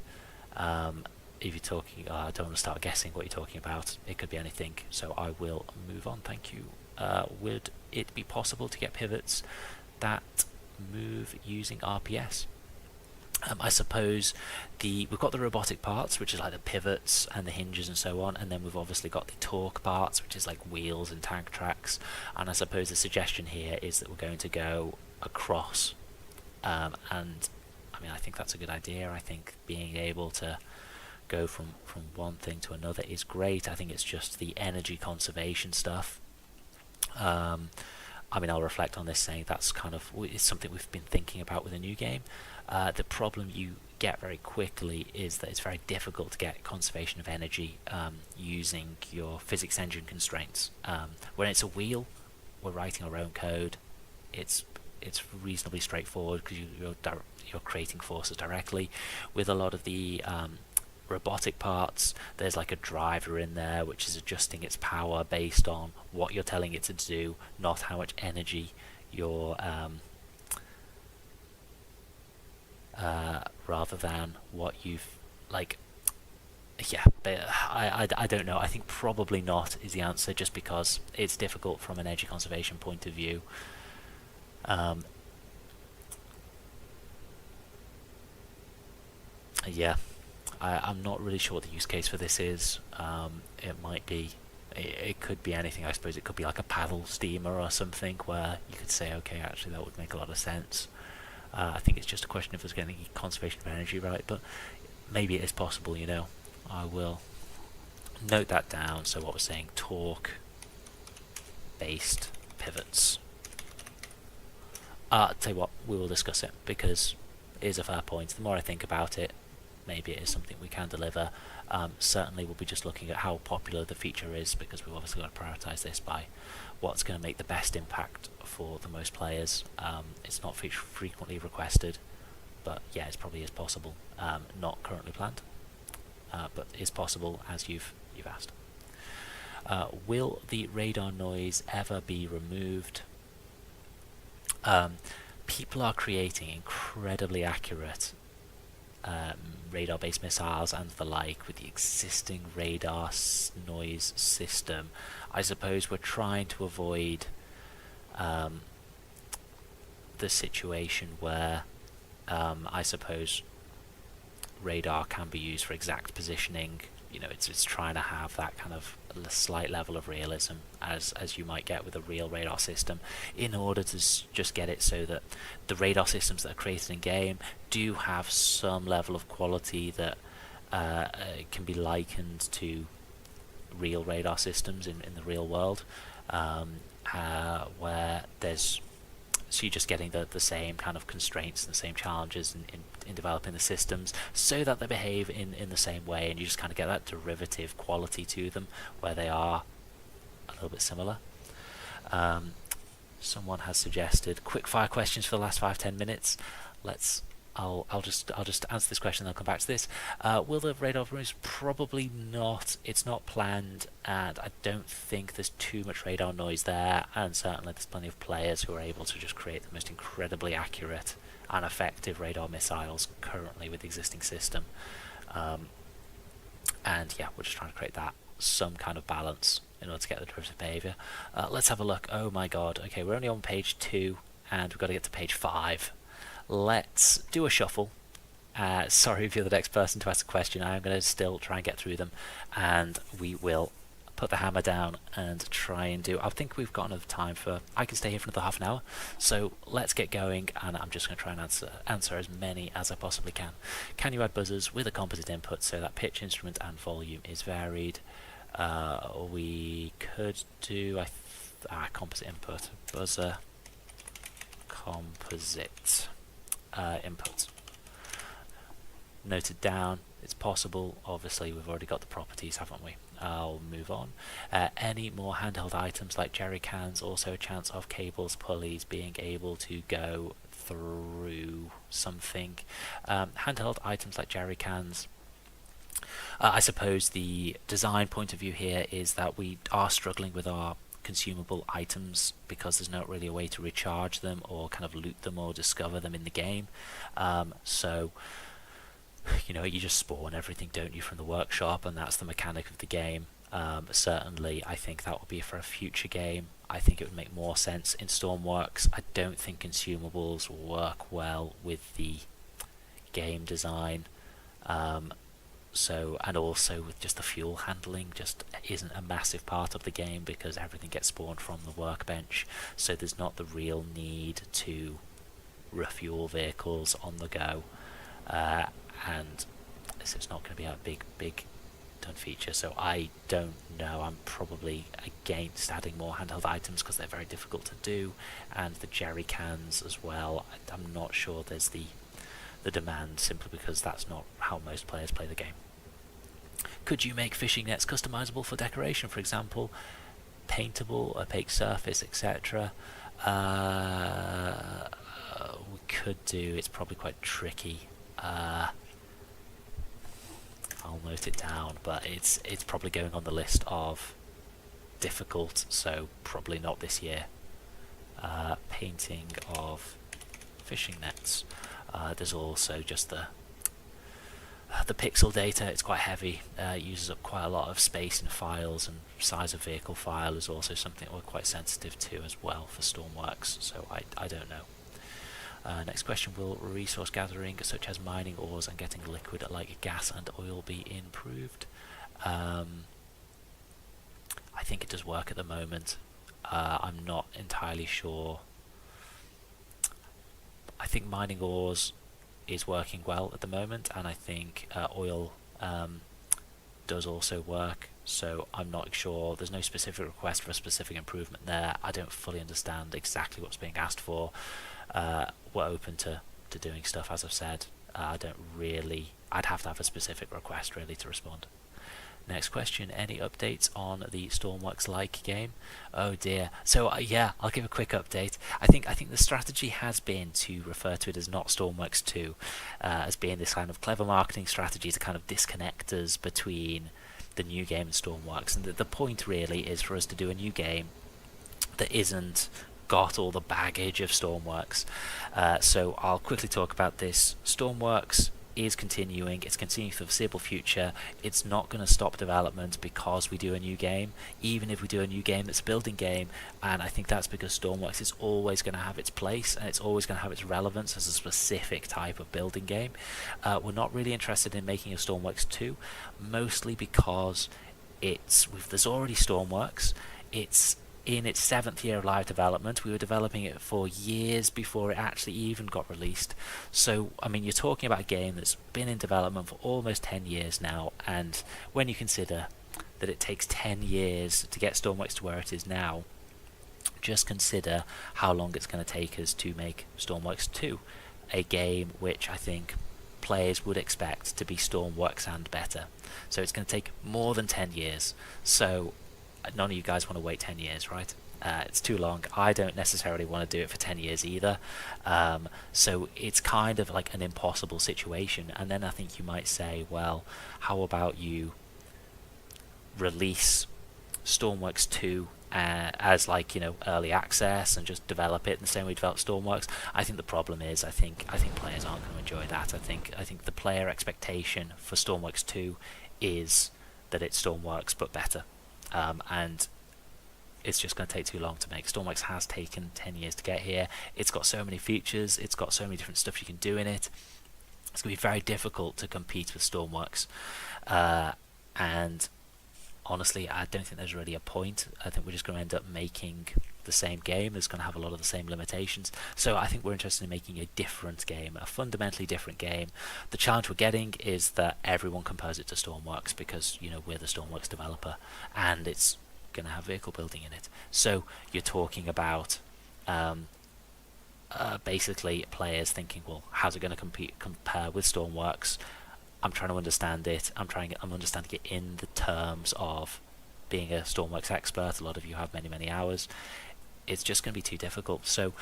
If you're talking, I don't want to start guessing what you're talking about. It could be anything. So I will move on. Thank you. Would it be possible to get pivots that move using RPS? I suppose we've got the robotic parts, which is like the pivots and the hinges and so on, and then we've obviously got the torque parts, which is like wheels and tank tracks. And I suppose the suggestion here is that we're going to go across, and I mean, I think that's a good idea. I think being able to go from one thing to another is great. I think it's just the energy conservation stuff. I mean, I'll reflect on this saying that's kind of it's something we've been thinking about with a new game. The problem you get very quickly is that it's very difficult to get conservation of energy using your physics engine constraints. When it's a wheel, we're writing our own code. It's reasonably straightforward because you're creating forces directly. With a lot of the robotic parts, there's like a driver in there which is adjusting its power based on what you're telling it to do, not how much energy you're rather than what you've like. Yeah, but I don't know. I think probably not is the answer, just because it's difficult from an energy conservation point of view. Yeah, I'm not really sure what the use case for this is. It might be, it could be anything. I suppose it could be like a paddle steamer or something where you could say, okay, actually that would make a lot of sense. I think it's just a question of us getting conservation of energy right, but maybe it is possible, you know. I will note that down. So what we're saying, torque-based pivots. Tell you what, we will discuss it, because it is a fair point. The more I think about it, maybe it is something we can deliver. Certainly we'll be just looking at how popular the feature is, because we've obviously got to prioritise this by what's going to make the best impact for the most players. It's not frequently requested, but yeah, it probably is possible. Not currently planned, but is possible as you've asked. Will the radar noise ever be removed? People are creating incredibly accurate radar-based missiles and the like with the existing radar noise system. I suppose we're trying to avoid the situation where I suppose radar can be used for exact positioning. it's trying to have that kind of a slight level of realism as you might get with a real radar system, in order to just get it so that the radar systems that are created in game do have some level of quality that can be likened to real radar systems in the real world, where there's so you're just getting the same kind of constraints and the same challenges in developing the systems, so that they behave in the same way, and you just kind of get that derivative quality to them where they are a little bit similar. Someone has suggested quick fire questions for the last 5-10 minutes. I'll just answer this question and I'll come back to this. Will the radar remove? Probably not. It's not planned, and I don't think there's too much radar noise there, and certainly there's plenty of players who are able to just create the most incredibly accurate and effective radar missiles currently with the existing system. And yeah, we're just trying to create that some kind of balance in order to get the derivative behavior. Let's have a look. Oh my god, okay, we're only on page 2 and we've got to get to page 5. Let's do a shuffle. Sorry if you're the next person to ask a question. I'm going to still try and get through them, and we will put the hammer down and try and do. I think we've got enough time for. I can stay here for another half an hour, so let's get going. And I'm just going to try and answer as many as I possibly can. Can you add buzzers with a composite input so that pitch, instrument, and volume is varied? We could do composite input, buzzer, composite. Input. Noted down. It's possible. Obviously, we've already got the properties, haven't we? I'll move on. Any more handheld items like jerry cans? Also, a chance of cables, pulleys being able to go through something. Handheld items like jerry cans. I suppose the design point of view here is that we are struggling with our consumable items because there's not really a way to recharge them or kind of loot them or discover them in the game. So you just spawn everything, don't you, from the workshop, and that's the mechanic of the game. Certainly I think that will be for a future game. I think it would make more sense in Stormworks. I don't think consumables will work well with the game design. And also with just the fuel handling just isn't a massive part of the game because everything gets spawned from the workbench, so there's not the real need to refuel vehicles on the go, and so it's not going to be a big done feature. So I don't know, I'm probably against adding more handheld items because they're very difficult to do, and the jerry cans as well. I'm not sure there's the demand, simply because that's not how most players play the game. Could you make fishing nets customizable for decoration, for example, paintable, opaque surface, etc.? We could do. It's probably quite tricky. I'll note it down, but it's probably going on the list of difficult, so probably not this year. Painting of fishing nets. There's also just the pixel data. It's quite heavy. It uses up quite a lot of space in files, and size of vehicle file is also something we're quite sensitive to as well for Stormworks. So I don't know. Next question: will resource gathering such as mining ores and getting liquid like gas and oil be improved? I think it does work at the moment. I'm not entirely sure. I think mining ores is working well at the moment, and I think oil does also work, so I'm not sure. There's no specific request for a specific improvement there. I don't fully understand exactly what's being asked for. We're open to doing stuff, as I've said. I'd have to have a specific request really to respond. Next question: any updates on the Stormworks like game? Oh dear. So yeah, I'll give a quick update. I think the strategy has been to refer to it as not Stormworks 2, as being this kind of clever marketing strategy to kind of disconnect us between the new game and Stormworks. And the point really is for us to do a new game that isn't got all the baggage of Stormworks. So I'll quickly talk about this. Stormworks is continuing. It's continuing for the foreseeable future. It's not going to stop development because we do a new game, even if we do a new game that's a building game. And I think that's because Stormworks is always going to have its place, and it's always going to have its relevance as a specific type of building game. We're not really interested in making a Stormworks 2, mostly because there's already Stormworks. It's in its 7th year of live development. We were developing it for years before it actually even got released. So, I mean, you're talking about a game that's been in development for almost 10 years now, and when you consider that it takes 10 years to get Stormworks to where it is now, just consider how long it's going to take us to make Stormworks 2, a game which I think players would expect to be Stormworks and better. So it's going to take more than 10 years. So none of you guys want to wait 10 years, right? It's too long. I don't necessarily want to do it for 10 years either. So it's kind of like an impossible situation. And then I think you might say, well, how about you release Stormworks 2 as early access and just develop it in the same way you develop Stormworks? I think the problem is I think players aren't going to enjoy that. I think the player expectation for Stormworks 2 is that it's Stormworks but better. And it's just going to take too long to make. Stormworks has taken 10 years to get here. It's got so many features. It's got so many different stuff you can do in it. It's going to be very difficult to compete with Stormworks. And honestly, I don't think there's really a point. I think we're just going to end up making the same game. It's going to have a lot of the same limitations. So I think we're interested in making a different game, a fundamentally different game. The challenge we're getting is that everyone compares it to Stormworks because, we're the Stormworks developer, and it's going to have vehicle building in it. So you're talking about basically players thinking, well, how's it going to compare with Stormworks? I'm trying to understand it. I'm understanding it in the terms of being a Stormworks expert. A lot of you have many, many hours. It's just going to be too difficult. So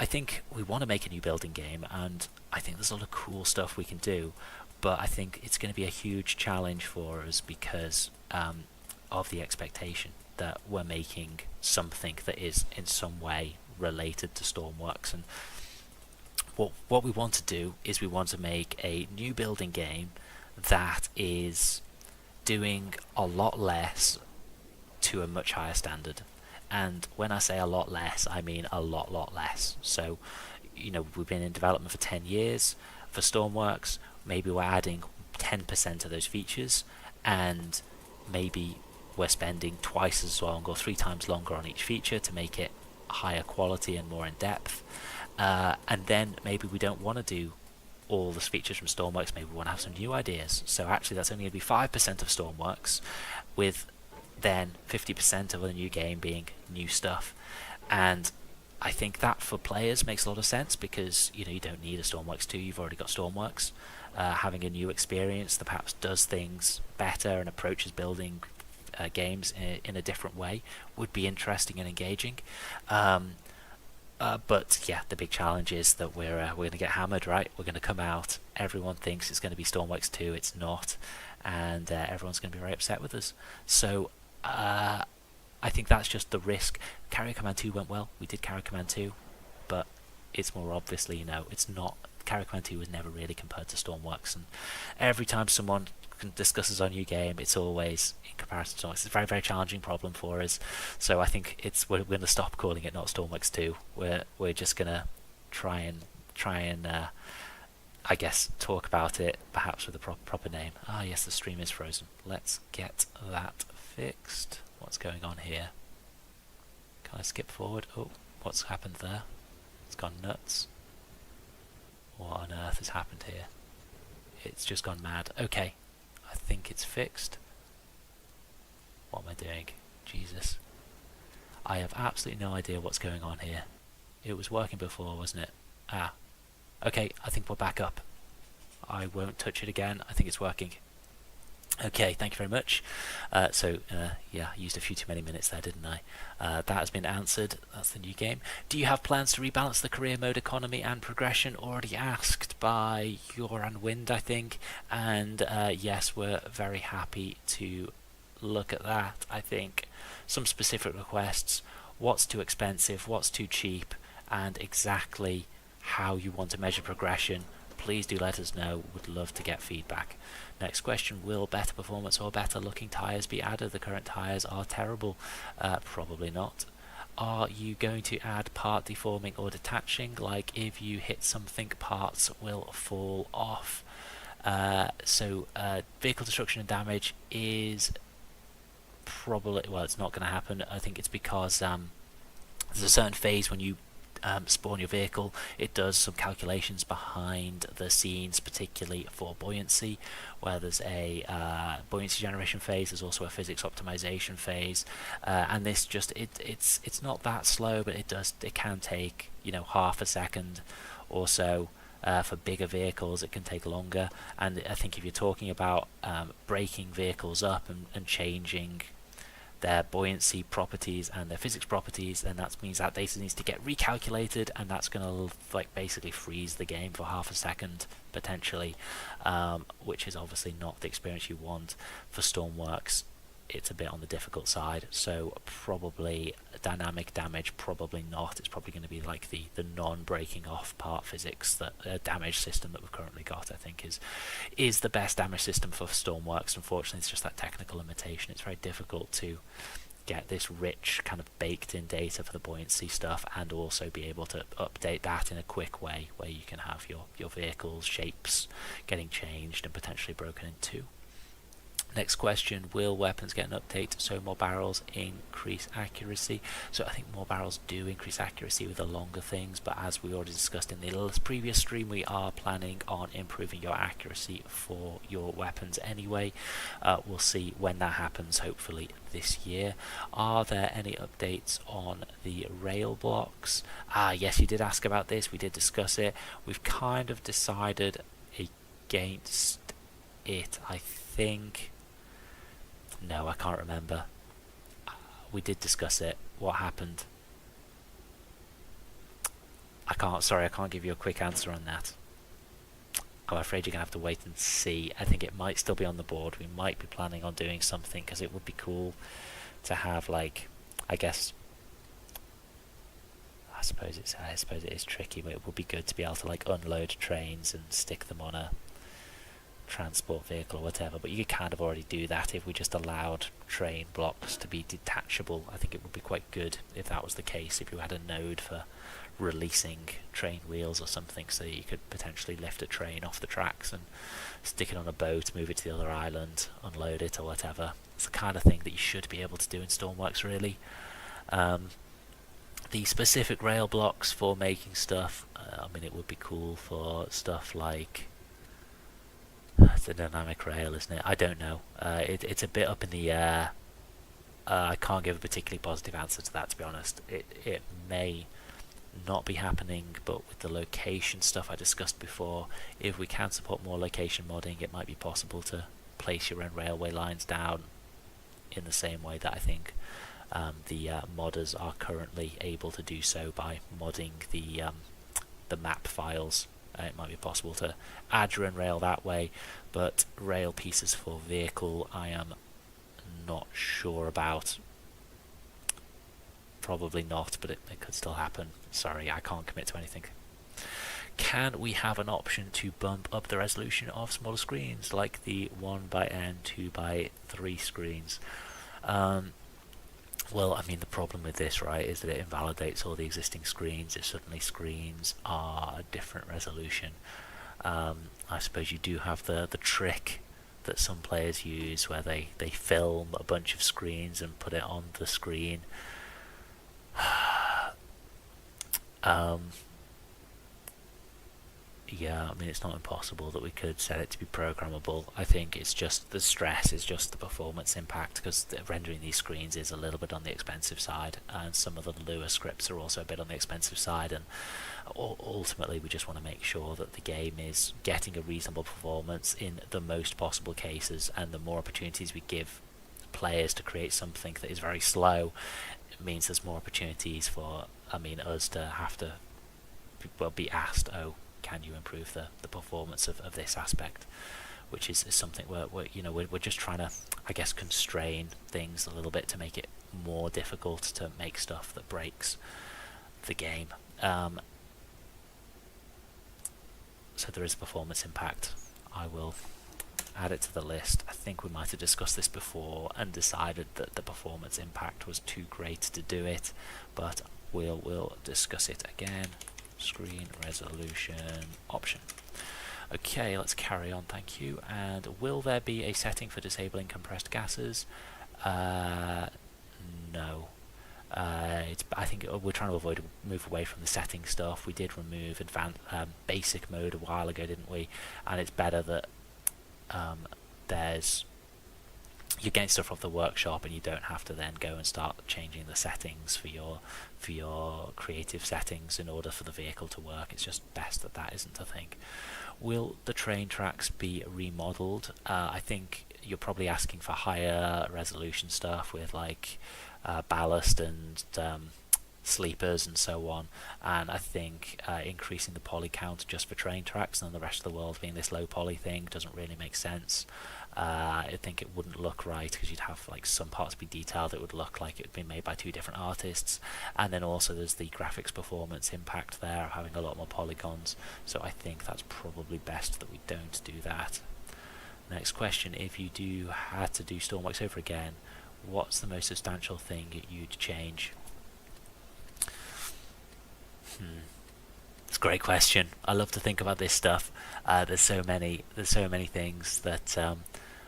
I think we want to make a new building game, and I think there's a lot of cool stuff we can do, but I think it's going to be a huge challenge for us because of the expectation that we're making something that is in some way related to Stormworks. And what we want to do is we want to make a new building game that is doing a lot less to a much higher standard. And when I say a lot less, I mean a lot less. So, we've been in development for 10 years. For Stormworks, maybe we're adding 10% of those features, and maybe we're spending twice as long or 3 times longer on each feature to make it higher quality and more in depth. And then maybe we don't want to do all the features from Stormworks. Maybe we want to have some new ideas. So actually that's only going to be 5% of Stormworks, with then 50% of the new game being new stuff. And I think that for players makes a lot of sense because you don't need a Stormworks 2, you've already got Stormworks. Having a new experience that perhaps does things better and approaches building games in a different way would be interesting and engaging. But yeah, the big challenge is that we're going to get hammered, right? We're going to come out, everyone thinks it's going to be Stormworks 2, it's not, and everyone's going to be very upset with us. So I think that's just the risk. Carrier Command 2 went well. We did Carrier Command 2, but it's more obviously, it's not. Carrier Command 2 was never really compared to Stormworks, and every time someone discusses our new game, it's always in comparison to Stormworks. It's a very, very challenging problem for us. So I think we're going to stop calling it not Stormworks 2. We're just going to try and I guess talk about it perhaps with a proper name. Ah yes, the stream is frozen. Let's get that fixed. What's going on here? Can I skip forward? Oh, what's happened there? It's gone nuts. What on earth has happened here? It's just gone mad. Okay, I think it's fixed. What am I doing? Jesus. I have absolutely no idea what's going on here. It was working before, wasn't it? Ah. Okay, I think we're back up. I won't touch it again. I think it's working. Okay, thank you very much. Yeah, I used a few too many minutes there, didn't I? That has been answered. That's the new game. Do you have plans to rebalance the career mode economy and progression? Already asked by Yoran Wind, I think. And yes, we're very happy to look at that. I think some specific requests, what's too expensive, what's too cheap, and exactly how you want to measure progression, please do let us know. Would love to get feedback. Next question, will better performance or better looking tyres be added? The current tyres are terrible. Probably not. Are you going to add part deforming or detaching? Like if you hit something, parts will fall off. Vehicle destruction and damage is probably, well, it's not going to happen. I think it's because there's a certain phase when you spawn your vehicle, it does some calculations behind the scenes, particularly for buoyancy, where there's a buoyancy generation phase. There's also a physics optimization phase, and this just it's not that slow, but it can take half a second or so. For bigger vehicles, it can take longer, and I think if you're talking about breaking vehicles up and changing their buoyancy properties and their physics properties, then that means that data needs to get recalculated, and that's going to basically freeze the game for half a second potentially, which is obviously not the experience you want. For Stormworks, it's a bit on the difficult side, so probably dynamic damage, probably not. It's probably going to be like the non-breaking off part physics, that damage system that we've currently got, I think is the best damage system for Stormworks. Unfortunately, it's just that technical limitation. It's very difficult to get this rich kind of baked in data for the buoyancy stuff, and also be able to update that in a quick way where you can have your vehicles shapes getting changed and potentially broken in two. Next question, will weapons get an update so more barrels increase accuracy? So I think more barrels do increase accuracy with the longer things, but as we already discussed in the previous stream, we are planning on improving your accuracy for your weapons anyway. We'll see when that happens, hopefully this year. Are there any updates on the rail blocks? Yes, you did ask about this. We did discuss it. We've kind of decided against it, I think. No, I can't remember. We did discuss it. What happened? I can't give you a quick answer on that. I'm afraid you're going to have to wait and see. I think it might still be on the board. We might be planning on doing something, because it would be cool to have, like, I suppose it is tricky, but it would be good to be able to like unload trains and stick them on a transport vehicle or whatever, but you could kind of already do that if we just allowed train blocks to be detachable. I think it would be quite good if that was the case, if you had a node for releasing train wheels or something, so that you could potentially lift a train off the tracks and stick it on a boat, move it to the other island, unload it or whatever. It's the kind of thing that you should be able to do in Stormworks, really. The specific rail blocks for making stuff, I mean, it would be cool for stuff like it's a dynamic rail, isn't it? I don't know. It's a bit up in the air. I can't give a particularly positive answer to that, to be honest. It may not be happening, but with the location stuff I discussed before, if we can support more location modding, it might be possible to place your own railway lines down in the same way that I think the modders are currently able to do so by modding the map files. It might be possible to add your own rail that way, but rail pieces for vehicle I am not sure about. Probably not, but it could still happen. Sorry, I can't commit to anything. Can we have an option to bump up the resolution of smaller screens, like the 1x(n), 2x3 screens? Well, I mean, the problem with this, right, is that it invalidates all the existing screens. If suddenly screens are a different resolution. I suppose you do have the trick that some players use where they film a bunch of screens and put it on the screen. Yeah, I mean, it's not impossible that we could set it to be programmable. I think it's just the stress is just the performance impact, because rendering these screens is a little bit on the expensive side, and some of the Lua scripts are also a bit on the expensive side, and ultimately we just want to make sure that the game is getting a reasonable performance in the most possible cases, and the more opportunities we give players to create something that is very slow, it means there's more opportunities for, I mean, us to have to be asked, oh, can you improve the performance of this aspect, which is something we're just trying to, I guess, constrain things a little bit to make it more difficult to make stuff that breaks the game. so there is performance impact. I will add it to the list. I think we might have discussed this before and decided that the performance impact was too great to do it, but we'll discuss it again. Screen resolution option. Okay, let's carry on, thank you. And will there be a setting for disabling compressed gases? No. I think we're trying to move away from the setting stuff. We did remove advanced basic mode a while ago, didn't we? And it's better that you're getting stuff off the workshop and you don't have to then go and start changing the settings for your creative settings in order for the vehicle to work. It's just best that isn't a thing. Will the train tracks be remodeled? I think you're probably asking for higher resolution stuff with like ballast and sleepers and so on, and I think increasing the poly count just for train tracks and the rest of the world being this low poly thing doesn't really make sense. I think it wouldn't look right because you'd have like some parts be detailed. It would look like it had been made by two different artists, and then also there's the graphics performance impact there of having a lot more polygons, so I think that's probably best that we don't do that. Next question: if you had to do Stormworks over again, what's the most substantial thing you'd change? It's a great question. I love to think about this stuff. There's so many things that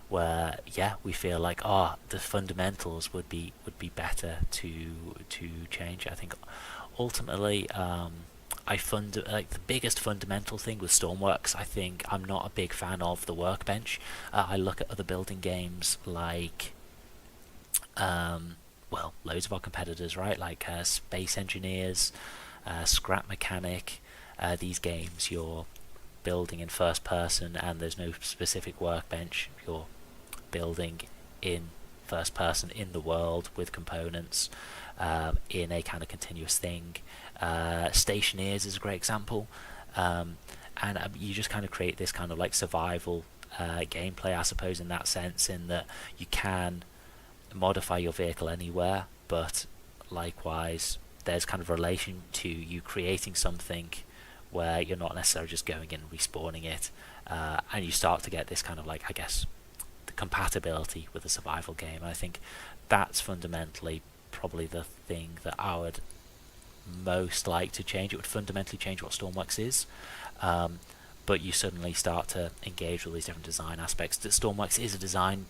where we feel like the fundamentals would be better to change. I think ultimately the biggest fundamental thing with Stormworks, I think I'm not a big fan of the workbench. I look at other building games like loads of our competitors, right? Like Space Engineers, Scrap Mechanic. These games you're building in first person and there's no specific workbench. You're building in first person in the world with components in a kind of continuous thing. Stationeers is a great example, and you just kind of create this kind of like survival gameplay, I suppose, in that sense, in that you can modify your vehicle anywhere, but likewise there's kind of a relation to you creating something where you're not necessarily just going in and respawning it, and you start to get this kind of like, I guess, the compatibility with a survival game. And I think that's fundamentally probably the thing that I would most like to change. It would fundamentally change what Stormworks is, but you suddenly start to engage with these different design aspects. That Stormworks is a designing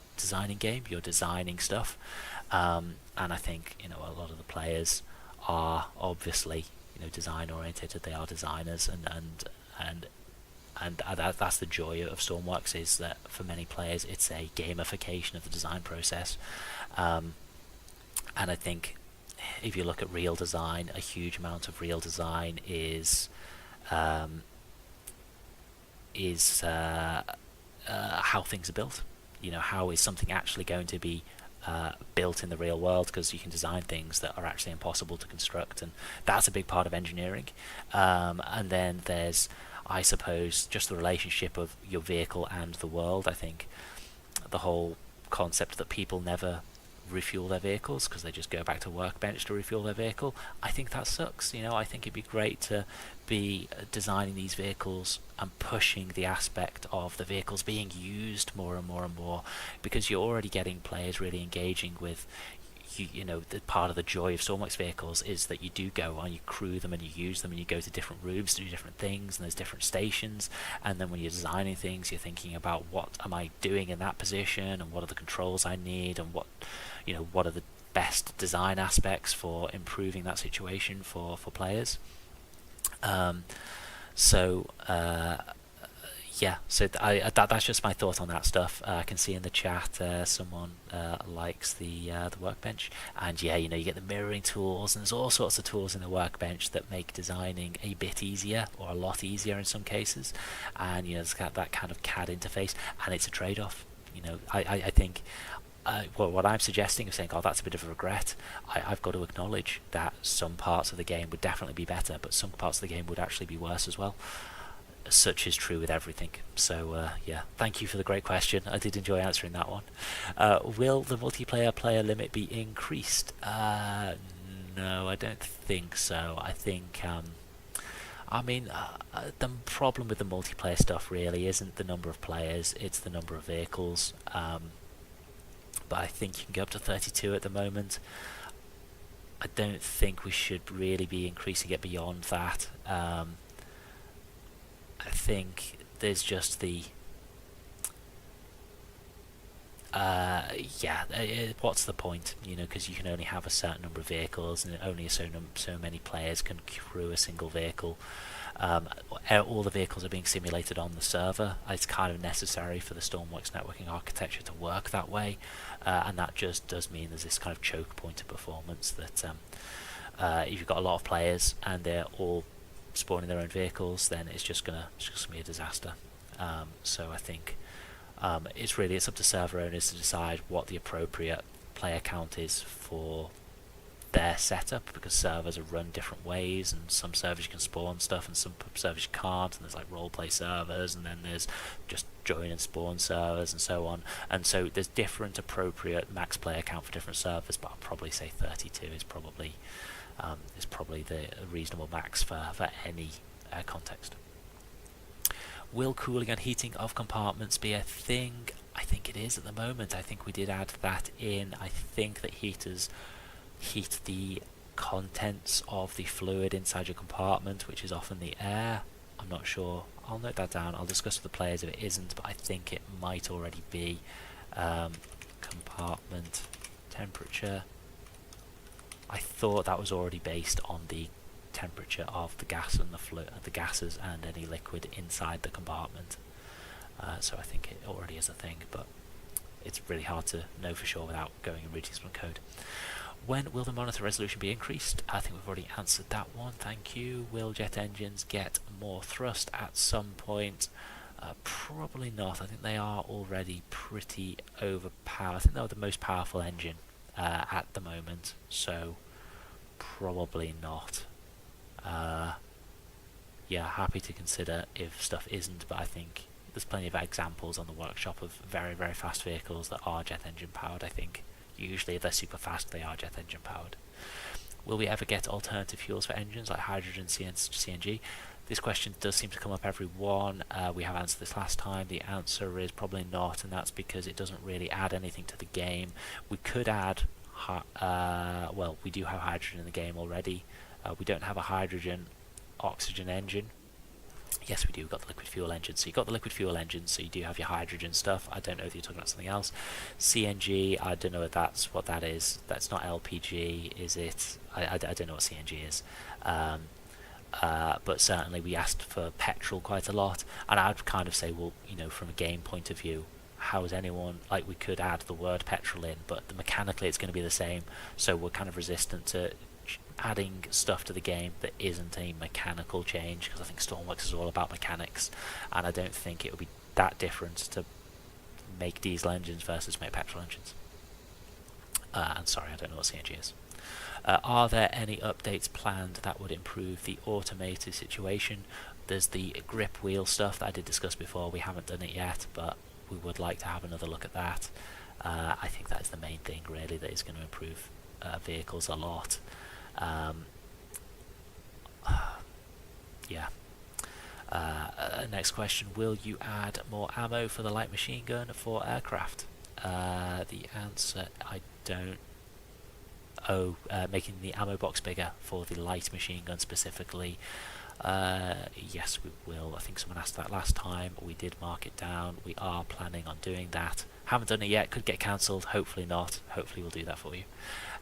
game. You're designing stuff, and I think a lot of the players are obviously design oriented. They are designers, and that's the joy of Stormworks, is that for many players it's a gamification of the design process, and I think if you look at real design, a huge amount of real design is how things are built. How is something actually going to be built in the real world, because you can design things that are actually impossible to construct, and that's a big part of engineering. And then there's, I suppose, just the relationship of your vehicle and the world. I think the whole concept that people never refuel their vehicles because they just go back to workbench to refuel their vehicle, I think that sucks. I think it'd be great to be designing these vehicles and pushing the aspect of the vehicles being used more and more and more, because you're already getting players really engaging with the part of the joy of Stormworks vehicles is that you do go on, you crew them and you use them, and you go to different rooms to do different things, and there's different stations, and then when you're designing things you're thinking about what am I doing in that position, and what are the controls I need, and what are the best design aspects for improving that situation for players. So that's just my thought on that stuff. I can see in the chat someone likes the workbench, and you get the mirroring tools, and there's all sorts of tools in the workbench that make designing a bit easier, or a lot easier in some cases, and it's got that kind of CAD interface, and it's a trade-off. I think what I'm suggesting is saying, that's a bit of a regret. I've got to acknowledge that some parts of the game would definitely be better, but some parts of the game would actually be worse as well. Such is true with everything. So thank you for the great question. I did enjoy answering that one. Will the multiplayer player limit be increased? No, I don't think so. I think I mean, the problem with the multiplayer stuff really isn't the number of players, it's the number of vehicles. But I think you can go up to 32 at the moment. I don't think we should really be increasing it beyond that. I think there's just the what's the point? Because you can only have a certain number of vehicles, and only so many players can crew a single vehicle. All the vehicles are being simulated on the server. It's kind of necessary for the Stormworks networking architecture to work that way, and that just does mean there's this kind of choke point of performance that if you've got a lot of players and they're all spawning their own vehicles, then it's just gonna be a disaster. So I think it's up to server owners to decide what the appropriate player count is for their setup, because servers are run different ways, and some servers you can spawn stuff and some servers you can't, and there's like roleplay servers, and then there's just join and spawn servers and so on, and so there's different appropriate max player count for different servers, but I'll probably say 32 is probably the reasonable max for any context. Will cooling and heating of compartments be a thing? I think it is at the moment. I think we did add that in. I think that heaters heat the contents of the fluid inside your compartment, which is often the air. I'm not sure. I'll note that down. I'll discuss with the players if it isn't, but I think it might already be. Compartment temperature. I thought that was already based on the temperature of the gas and the gases and any liquid inside the compartment. So I think it already is a thing, but it's really hard to know for sure without going and reading some code. When will the monitor resolution be increased? I think we've already answered that one, thank you. Will jet engines get more thrust at some point? Probably not. I think they are already pretty overpowered. I think they're the most powerful engine at the moment, so probably not. Yeah, happy to consider if stuff isn't, but I think there's plenty of examples on the workshop of very, very fast vehicles that are jet engine powered. I think usually if they're super fast, they are jet engine powered. Will we ever get alternative fuels for engines like hydrogen, CNG? This question does seem to come up every one. We have answered this last time. The answer is probably not, and that's because it doesn't really add anything to the game. We could add, well, we do have hydrogen in the game already. We don't have a hydrogen oxygen engine. Yes, we do. We've got the liquid fuel engine. So you've got the liquid fuel engine, so you do have your hydrogen stuff. I don't know if you're talking about something else. CNG, I don't know if that's what that is. That's not LPG, is it? I don't know what CNG is. But certainly we asked for petrol quite a lot. And I'd kind of say, well, from a game point of view, how is anyone, like, we could add the word petrol in, but mechanically it's going to be the same. So we're kind of resistant to adding stuff to the game that isn't a mechanical change, because I think Stormworks is all about mechanics, and I don't think it would be that different to make diesel engines versus make petrol engines. And sorry, I don't know what CNG is. Are there any updates planned that would improve the automated situation? There's the grip wheel stuff that I did discuss before. We haven't done it yet, but we would like to have another look at that. I think that is the main thing really that is going to improve vehicles a lot. Yeah. Next question, will you add more ammo for the light machine gun for aircraft? The answer, I don't. Making the ammo box bigger for the light machine gun specifically. Yes, we will. I think someone asked that last time. We did mark it down. We are planning on doing that. Haven't done it yet. Could get cancelled. Hopefully not. Hopefully we'll do that for you.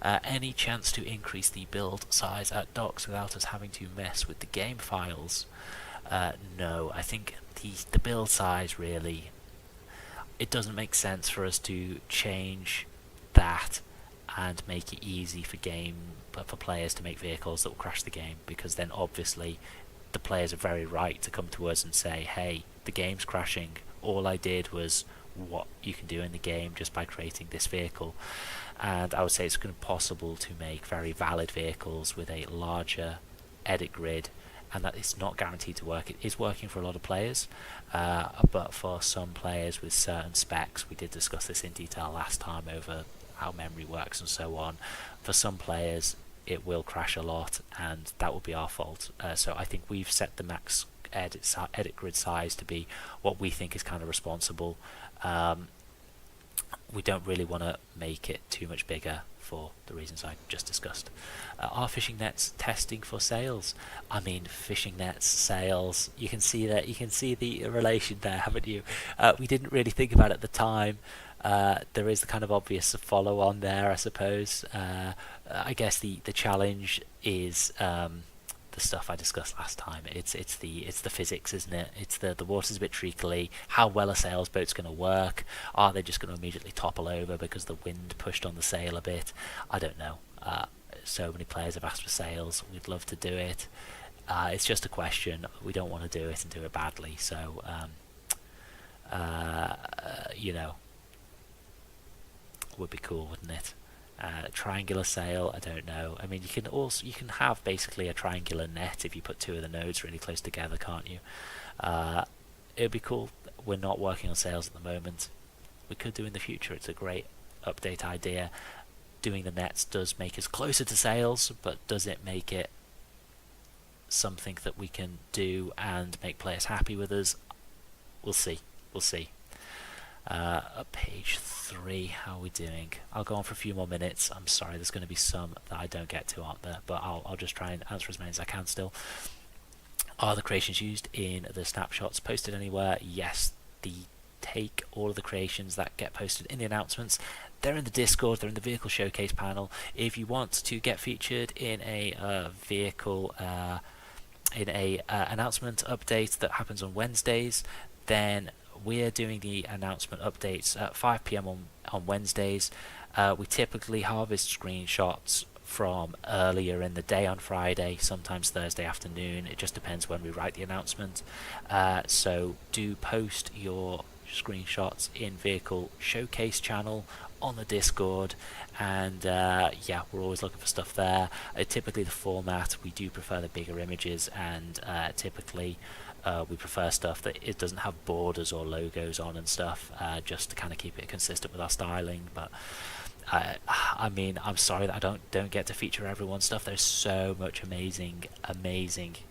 Any chance to increase the build size at docks without us having to mess with the game files? No. I think the build size really, it doesn't make sense for us to change that and make it easy for players to make vehicles that will crash the game, because then obviously the players are very right to come to us and say, hey, the game's crashing, all I did was what you can do in the game just by creating this vehicle. And I would say it's going to be possible to make very valid vehicles with a larger edit grid, and that it's not guaranteed to work. It is working for a lot of players, but for some players with certain specs, we did discuss this in detail last time over how memory works and so on. For some players, it will crash a lot, and that will be our fault. So I think we've set the max edit grid size to be what we think is kind of responsible. We don't really want to make it too much bigger for the reasons I just discussed. Are fishing nets testing for sales? I mean, fishing nets, sales, you can see the relation there, haven't you? We didn't really think about it at the time. There is the kind of obvious follow on there, I suppose. I guess the challenge is the stuff I discussed last time. It's the physics, isn't it? It's the water's a bit treacly. How well a sailboat's going to work? Are they just going to immediately topple over because the wind pushed on the sail a bit? I don't know. So many players have asked for sails. We'd love to do it. It's just a question. We don't want to do it and do it badly. So would be cool, wouldn't it? Triangular sail, I don't know. I mean, you can have basically a triangular net if you put two of the nodes really close together, can't you? It would be cool. We're not working on sails at the moment. We could do in the future. It's a great update idea. Doing the nets does make us closer to sails, but does it make it something that we can do and make players happy with us? We'll see. Page 3, how are we doing? I'll go on for a few more minutes. I'm sorry, there's going to be some that I don't get to, aren't there? But I'll just try and answer as many as I can still. Are the creations used in the snapshots posted anywhere? Yes, take all of the creations that get posted in the announcements. They're in the Discord, they're in the vehicle showcase panel. If you want to get featured in a vehicle announcement update that happens on Wednesdays, then we're doing the announcement updates at 5 PM on Wednesdays. We typically harvest screenshots from earlier in the day on Friday, sometimes Thursday afternoon. It just depends when we write the announcement. So do post your screenshots in vehicle showcase channel on the Discord, and we're always looking for stuff there. Typically the format, we do prefer the bigger images, and typically we prefer stuff that it doesn't have borders or logos on and stuff, just to kind of keep it consistent with our styling. But I mean, I'm sorry that I don't get to feature everyone's stuff. There's so much amazing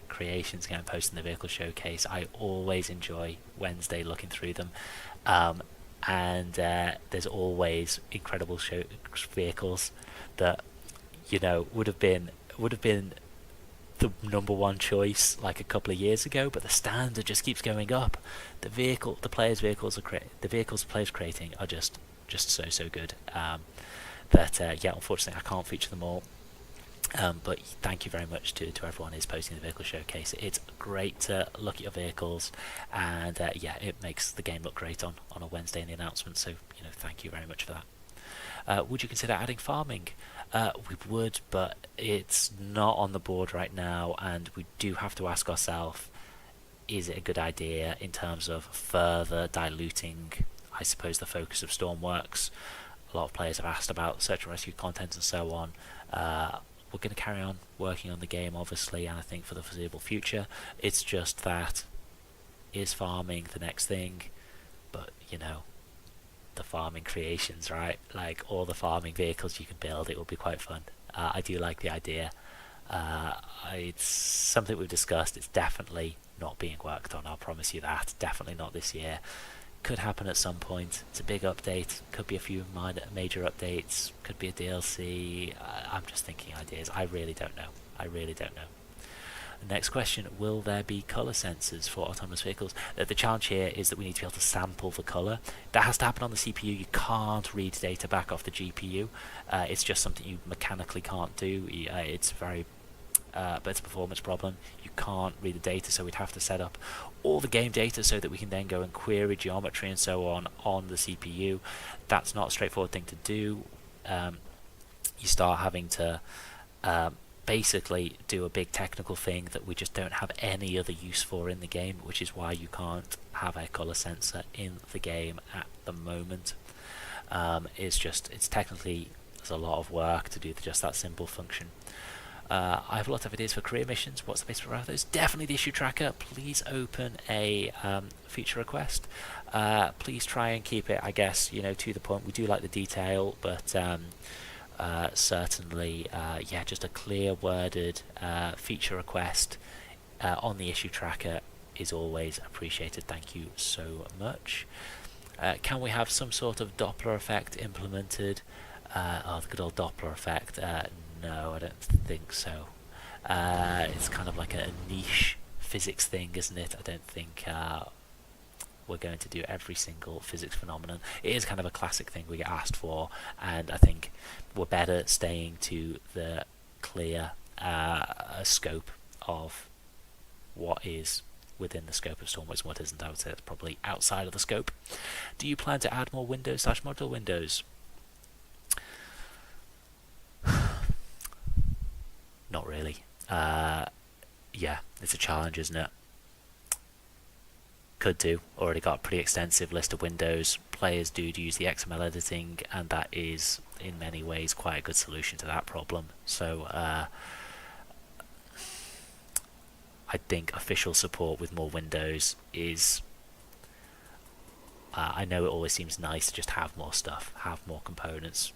creations getting posted in the vehicle showcase. I always enjoy Wednesday looking through them, and there's always incredible vehicles that would have been the number one choice like a couple of years ago, but the standard just keeps going up. The vehicles players creating are just so good. Unfortunately I can't feature them all. But thank you very much to everyone who's posting the vehicle showcase. It's great to look at your vehicles, and it makes the game look great on a Wednesday in the announcement. So thank you very much for that. Would you consider adding farming? We would, but it's not on the board right now, and we do have to ask ourselves, is it a good idea in terms of further diluting, I suppose, the focus of Stormworks? A lot of players have asked about search and rescue content and so on. We're going to carry on working on the game, obviously, and I think for the foreseeable future. It's just that, is farming the next thing? But the farming creations, right? Like all the farming vehicles you can build, it will be quite fun. I do like the idea. It's something we've discussed. It's definitely not being worked on, I'll promise you that. Definitely not this year. Could happen at some point. It's a big update. Could be a few major updates. Could be a DLC. I'm just thinking ideas. I really don't know. Next question, will there be colour sensors for autonomous vehicles? The challenge here is that we need to be able to sample the colour. That has to happen on the CPU. You can't read data back off the GPU. It's just something you mechanically can't do. It's but it's a performance problem. You can't read the data, so we'd have to set up all the game data so that we can then go and query geometry and so on the CPU. That's not a straightforward thing to do. You start having to basically do a big technical thing that we just don't have any other use for in the game, which is why you can't have a color sensor in the game at the moment. It's technically, there's a lot of work to do just that simple function. I have a lot of ideas for career missions. What's the base for those? Definitely the issue tracker. Please open a feature request. Please try and keep it, I guess, to the point. We do like the detail, but certainly, yeah, just a clear worded feature request on the issue tracker is always appreciated. Thank you so much. Can we have some sort of Doppler effect implemented? The good old Doppler effect. No, I don't think so. It's kind of like a niche physics thing, isn't it? I don't think we're going to do every single physics phenomenon. It is kind of a classic thing we get asked for, and I think we're better staying to the clear scope of what is within the scope of Stormworks and what isn't. I would say that's probably outside of the scope. Do you plan to add more windows / module windows? Not really. Yeah, it's a challenge, isn't it? Could do. Already got a pretty extensive list of windows. Players do use the XML editing, and that is in many ways quite a good solution to that problem. So I think official support with more windows is... I know it always seems nice to just have more stuff, have more components,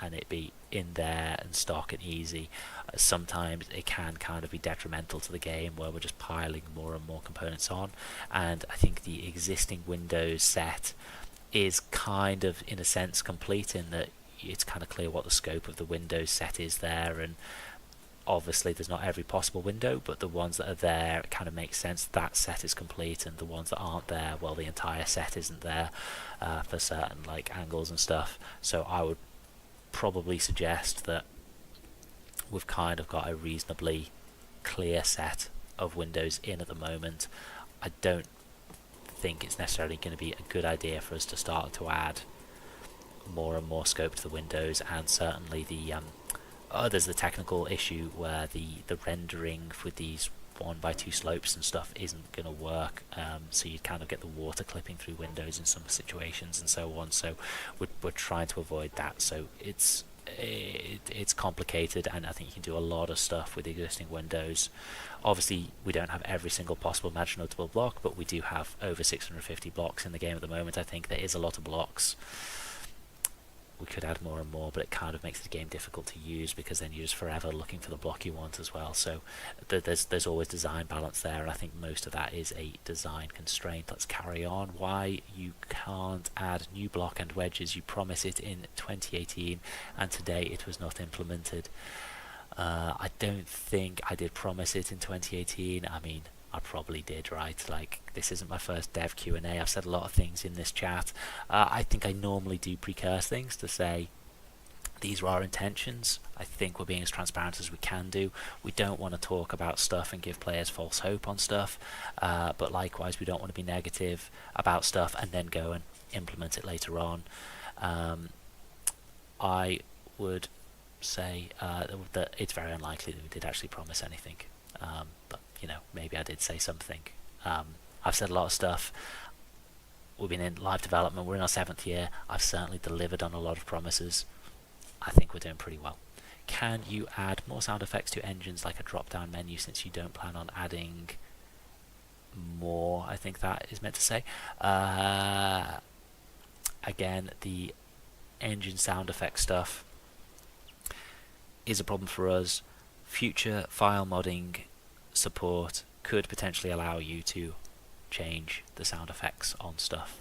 and it be in there and stock and easy. Sometimes it can kind of be detrimental to the game where we're just piling more and more components on, and I think the existing Windows set is kind of in a sense complete in that it's kind of clear what the scope of the Windows set is there, and obviously there's not every possible window, but the ones that are there, it kind of makes sense that set is complete, and the ones that aren't there, well, the entire set isn't there for certain like angles and stuff. So I would probably suggest that we've kind of got a reasonably clear set of windows in at the moment. I don't think it's necessarily going to be a good idea for us to start to add more and more scope to the windows, and certainly the there's the technical issue where the rendering for these 1x2 slopes and stuff isn't going to work, so you kind of get the water clipping through windows in some situations and so on. So we're trying to avoid that. So it's complicated, and I think you can do a lot of stuff with existing windows. Obviously we don't have every single possible imaginable block, but we do have over 650 blocks in the game at the moment. I think there is a lot of blocks. We could add more and more, but it kind of makes the game difficult to use because then you're just forever looking for the block you want as well. So there's always design balance there, and I think most of that is a design constraint. Let's carry on. Why you can't add new block and wedges? You promised it in 2018 and today it was not implemented. I don't think I did promise it in 2018. I mean, I probably did, right? Like, this isn't my first dev Q&A. I've said a lot of things in this chat. I think I normally do precurse things to say these are our intentions. I think we're being as transparent as we can do. We don't want to talk about stuff and give players false hope on stuff, but likewise we don't want to be negative about stuff and then go and implement it later on. I would say that it's very unlikely that we did actually promise anything, but you know, maybe I did say something. I've said a lot of stuff. We've been in live development. We're in our 7th year. I've certainly delivered on a lot of promises. I think we're doing pretty well. Can you add more sound effects to engines like a drop-down menu since you don't plan on adding more? I think that is meant to say. Again, the engine sound effect stuff is a problem for us. Future file modding support could potentially allow you to change the sound effects on stuff.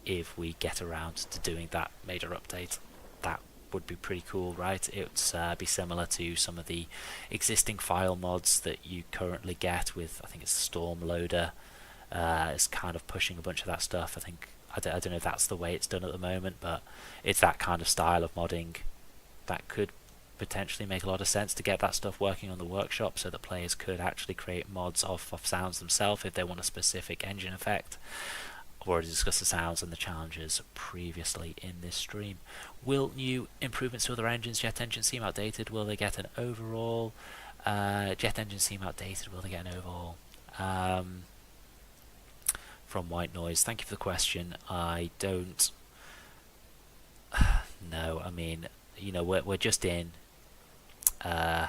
If we get around to doing that major update, that would be pretty cool, right? It would be similar to some of the existing file mods that you currently get with, I think it's Storm Loader. It's kind of pushing a bunch of that stuff. I don't know if that's the way it's done at the moment, but it's that kind of style of modding that could potentially make a lot of sense to get that stuff working on the workshop so that players could actually create mods of sounds themselves if they want a specific engine effect. I've already discussed the sounds and the challenges previously in this stream. Will new improvements to other engines, jet engines, seem outdated? Will they get an overhaul? Jet engines seem outdated. Will they get an overhaul? From White Noise, thank you for the question. I don't know. I mean, you know, we're just in the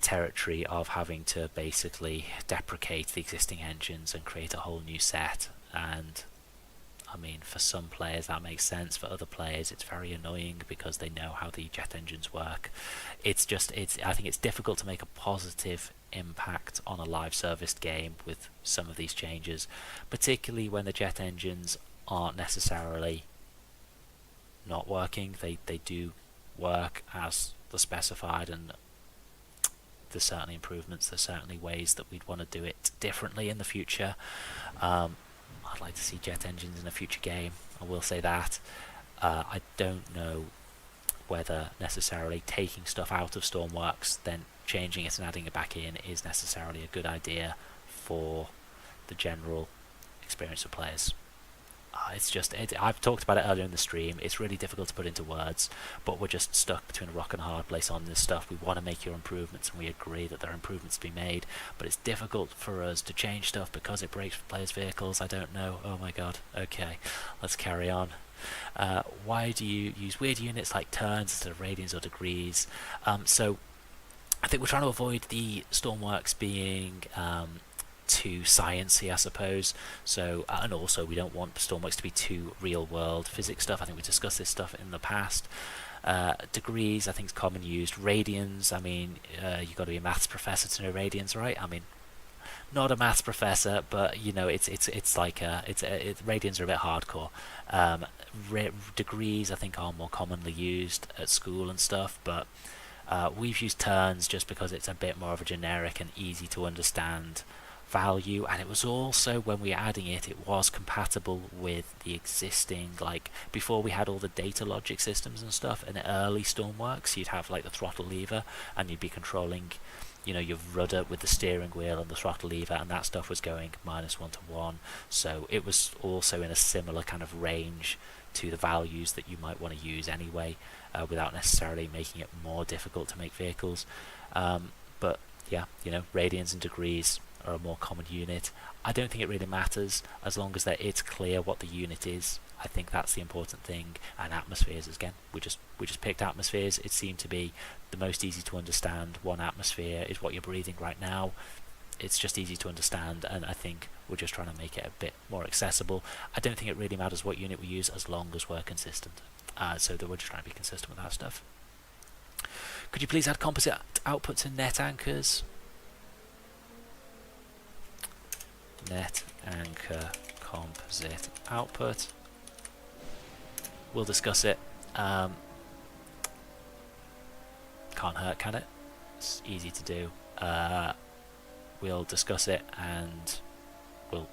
territory of having to basically deprecate the existing engines and create a whole new set, and I mean, for some players that makes sense. For other players, it's very annoying because they know how the jet engines work. I think it's difficult to make a positive impact on a live serviced game with some of these changes, particularly when the jet engines aren't necessarily not working. They do work as they're specified, and there's certainly improvements. There's certainly ways that we'd want to do it differently in the future. I'd like to see jet engines in a future game, I will say that. I don't know whether necessarily taking stuff out of Stormworks, then changing it and adding it back in is necessarily a good idea for the general experience of players. I've talked about it earlier in the stream. It's really difficult to put into words, but we're just stuck between a rock and a hard place on this stuff. We want to make your improvements, and we agree that there are improvements to be made, but it's difficult for us to change stuff because it breaks players' vehicles. I don't know. Oh my god. Okay, let's carry on. Why do you use weird units like turns instead of radians or degrees? So I think we're trying to avoid the Stormworks being too sciencey, I suppose. So and also we don't want Stormworks to be too real world physics stuff. I think we discussed this stuff in the past. Degrees I think is common used. Radians, I mean, you've got to be a maths professor to know radians, right? I mean, not a maths professor, but you know, it's like radians are a bit hardcore. Degrees I think are more commonly used at school and stuff, but we've used turns just because it's a bit more of a generic and easy to understand value, and it was also, when we were adding it, it was compatible with the existing, like before we had all the data logic systems and stuff. In early Stormworks you'd have like the throttle lever, and you'd be controlling, you know, your rudder with the steering wheel and the throttle lever, and that stuff was going -1 to 1, so it was also in a similar kind of range to the values that you might want to use anyway, without necessarily making it more difficult to make vehicles. But yeah, you know, radians and degrees are a more common unit. I don't think it really matters as long as that it's clear what the unit is. I think that's the important thing. And atmospheres, again, we just picked atmospheres. It seemed to be the most easy to understand. One atmosphere is what you're breathing right now. It's just easy to understand, and I think we're just trying to make it a bit more accessible. I don't think it really matters what unit we use as long as we're consistent. So that we're just trying to be consistent with that stuff. Could you please add composite output to net anchors? Net anchor composite output. We'll discuss it. Can't hurt, can it? It's easy to do. We'll discuss it, and we'll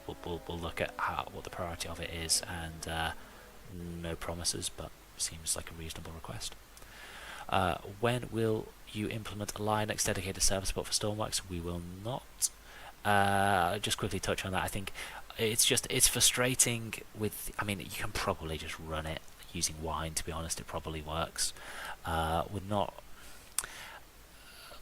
look at what the priority of it is, and no promises, but seems like a reasonable request. When will you implement a Linux dedicated server support for Stormworks? We will not. Just quickly touch on that. I think it's frustrating with, I mean, you can probably just run it using Wine, to be honest. It probably works. We're not,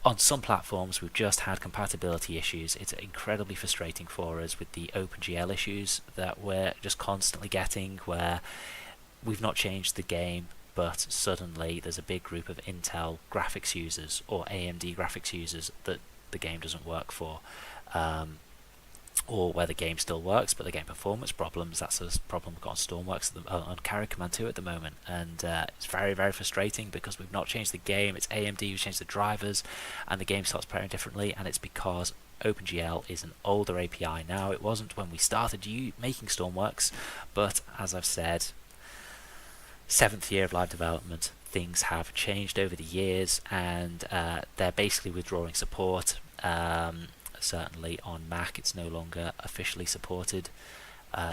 on some platforms we've just had compatibility issues. It's incredibly frustrating for us with the OpenGL issues that we're just constantly getting, where we've not changed the game, but suddenly there's a big group of Intel graphics users or AMD graphics users that the game doesn't work for. Or where the game still works but the game performance problems. That's a problem we've got on Stormworks on Carry Command 2 at the moment, and it's very, very frustrating because we've not changed the game. It's AMD who's changed the drivers, and the game starts playing differently, and it's because OpenGL is an older API now. It wasn't when we started making Stormworks, but as I've said, 7th year of live development, things have changed over the years, and they're basically withdrawing support. Certainly on Mac it's no longer officially supported,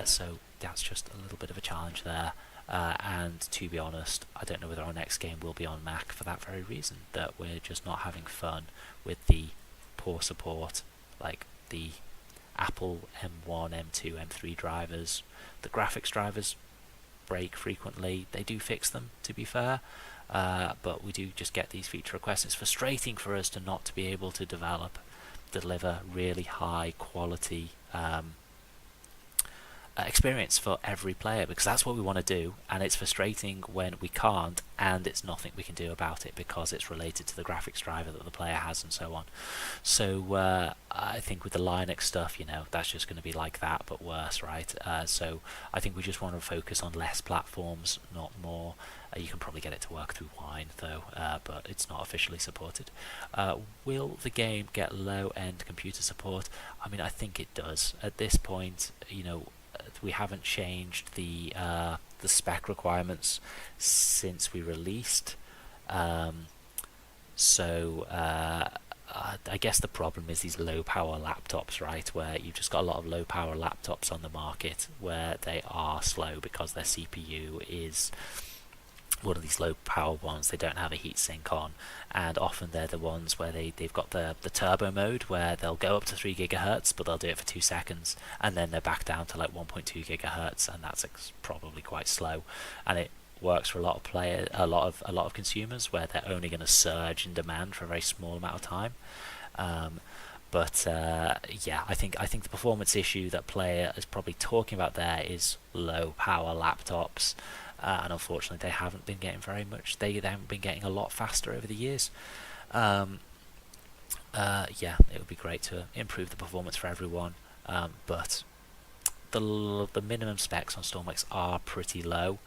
so that's just a little bit of a challenge there, and to be honest, I don't know whether our next game will be on Mac for that very reason, that we're just not having fun with the poor support. Like the Apple M1, M2, M3 drivers, the graphics drivers break frequently. They do fix them, to be fair, but we do just get these feature requests. It's frustrating for us to not to be able to deliver really high quality experience for every player, because that's what we want to do, and it's frustrating when we can't, and it's nothing we can do about it because it's related to the graphics driver that the player has and so on. So I think with the Linux stuff, that's just going to be like that but worse, right? So I think we just want to focus on less platforms, not more. You can probably get it to work through Wine though, but it's not officially supported. Will the game get low-end computer support? I mean, I think it does. At this point, we haven't changed the spec requirements since we released. So I guess the problem is these low-power laptops, right? Where you've just got a lot of low-power laptops on the market where they are slow because their CPU is one of these low power ones. They don't have a heatsink on, and often they're the ones where they've got the turbo mode where they'll go up to 3 gigahertz, but they'll do it for 2 seconds, and then they're back down to like 1.2 gigahertz, and that's probably quite slow. And it works for a lot of consumers where they're only going to surge in demand for a very small amount of time. But I think the performance issue that player is probably talking about there is low power laptops. And unfortunately, they haven't been getting very much. They haven't been getting a lot faster over the years. It would be great to improve the performance for everyone, but the minimum specs on Stormworks are pretty low.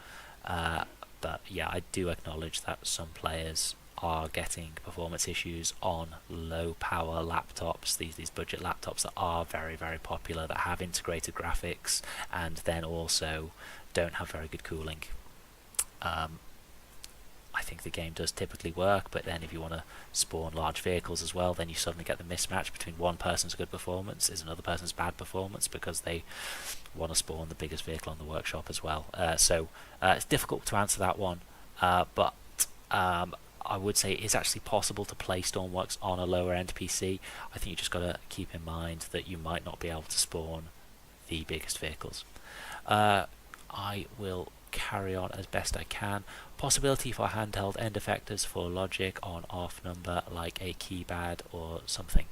But yeah, I do acknowledge that some players are getting performance issues on low power laptops, these budget laptops that are very, very popular, that have integrated graphics and then also don't have very good cooling. I think the game does typically work, but then if you want to spawn large vehicles as well, then you suddenly get the mismatch between one person's good performance is another person's bad performance because they want to spawn the biggest vehicle on the workshop as well. So it's difficult to answer that one, but I would say it's actually possible to play Stormworks on a lower end PC. I think you just got to keep in mind that you might not be able to spawn the biggest vehicles. I will carry on as best I can. Possibility for handheld end effectors for logic on off number like a keypad or something.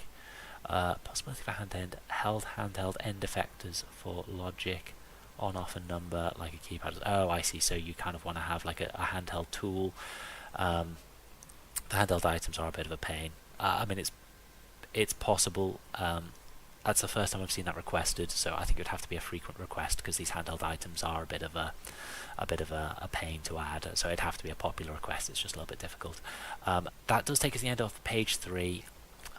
Possibility for handheld end effectors for logic on off a number like a keypad. Oh, I see. So you kind of want to have like a handheld tool. The handheld items are a bit of a pain. I mean, it's possible. That's the first time I've seen that requested, so I think it would have to be a frequent request because these handheld items are a bit of a pain to add. So it'd have to be a popular request. It's just a little bit difficult. That does take us to the end of page 3.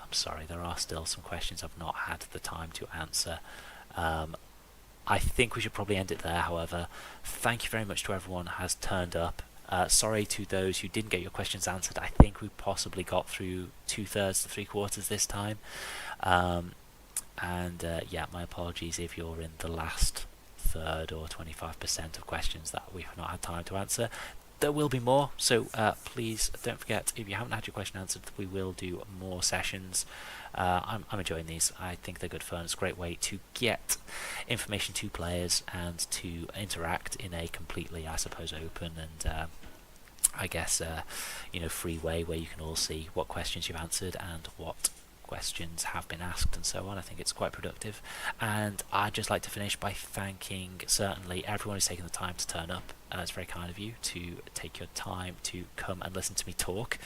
I'm sorry, there are still some questions I've not had the time to answer. I think we should probably end it there. However, thank you very much to everyone who has turned up. Sorry to those who didn't get your questions answered. I think we possibly got through 2/3 to 3/4 this time. My apologies if you're in the last third or 25% of questions that we've not had time to answer. There will be more, so please don't forget, if you haven't had your question answered, we will do more sessions. I'm enjoying these. I think they're good fun. It's a great way to get information to players and to interact in a completely, I suppose, open and free way where you can all see what questions you've answered and what questions have been asked and so on. I think it's quite productive, and I'd just like to finish by thanking certainly everyone who's taken the time to turn up. It's very kind of you to take your time to come and listen to me talk.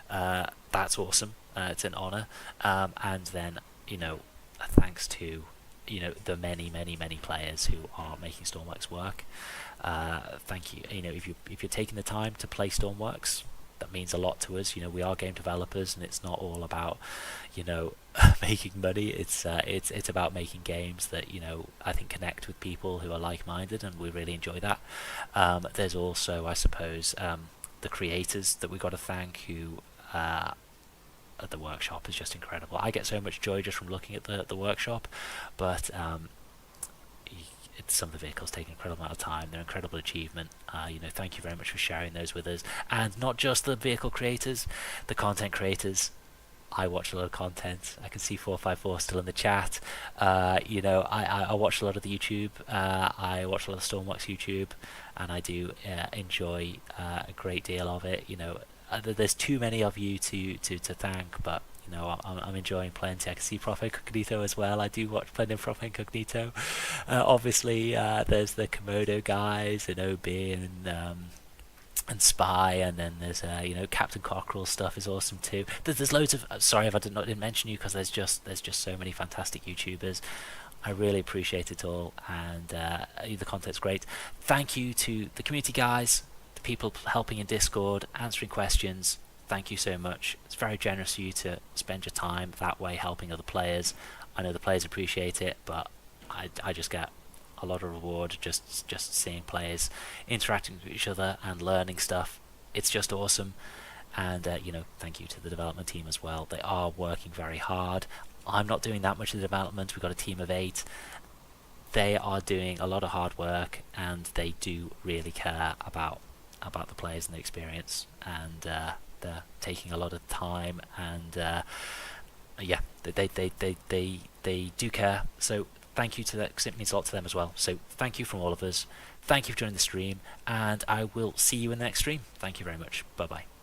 That's awesome. It's an honor, and then thanks to the many players who are making Stormworks work. Thank you. If you're taking the time to play Stormworks, that means a lot to us. We are game developers, and it's not all about making money. It's about making games that I think connect with people who are like-minded, and we really enjoy that. There's also, I suppose, the creators that we've got to thank, who at the workshop is just incredible. I get so much joy just from looking at the workshop, but some of the vehicles take an incredible amount of time. They're an incredible achievement. Thank you very much for sharing those with us. And not just the vehicle creators, the content creators. I watch a lot of content. I can see 454 still in the chat. I watch a lot of the YouTube. I watch a lot of Stormworks YouTube, and I do enjoy a great deal of it. There's too many of you to thank, but I'm enjoying plenty. I can see Prof Incognito as well. I do watch plenty of Prof Incognito. Obviously, there's the Komodo guys and OB and Spy, and then there's Captain Cockerel stuff is awesome too. There's loads of sorry if I didn't mention you, because there's just so many fantastic YouTubers. I really appreciate it all, and the content's great. Thank you to the community guys, the people helping in Discord, answering questions. Thank you so much. It's very generous of you to spend your time that way helping other players. I know the players appreciate it, but I just get a lot of reward just seeing players interacting with each other and learning stuff. It's just awesome. And thank you to the development team as well. They are working very hard. I'm not doing that much of the development. We've got a team of 8. They are doing a lot of hard work, and they do really care about the players and the experience, and they're taking a lot of time, and they do care. So thank you to that, because it means a lot to them as well. So thank you from all of us. Thank you for joining the stream, and I will see you in the next stream. Thank you very much. Bye bye.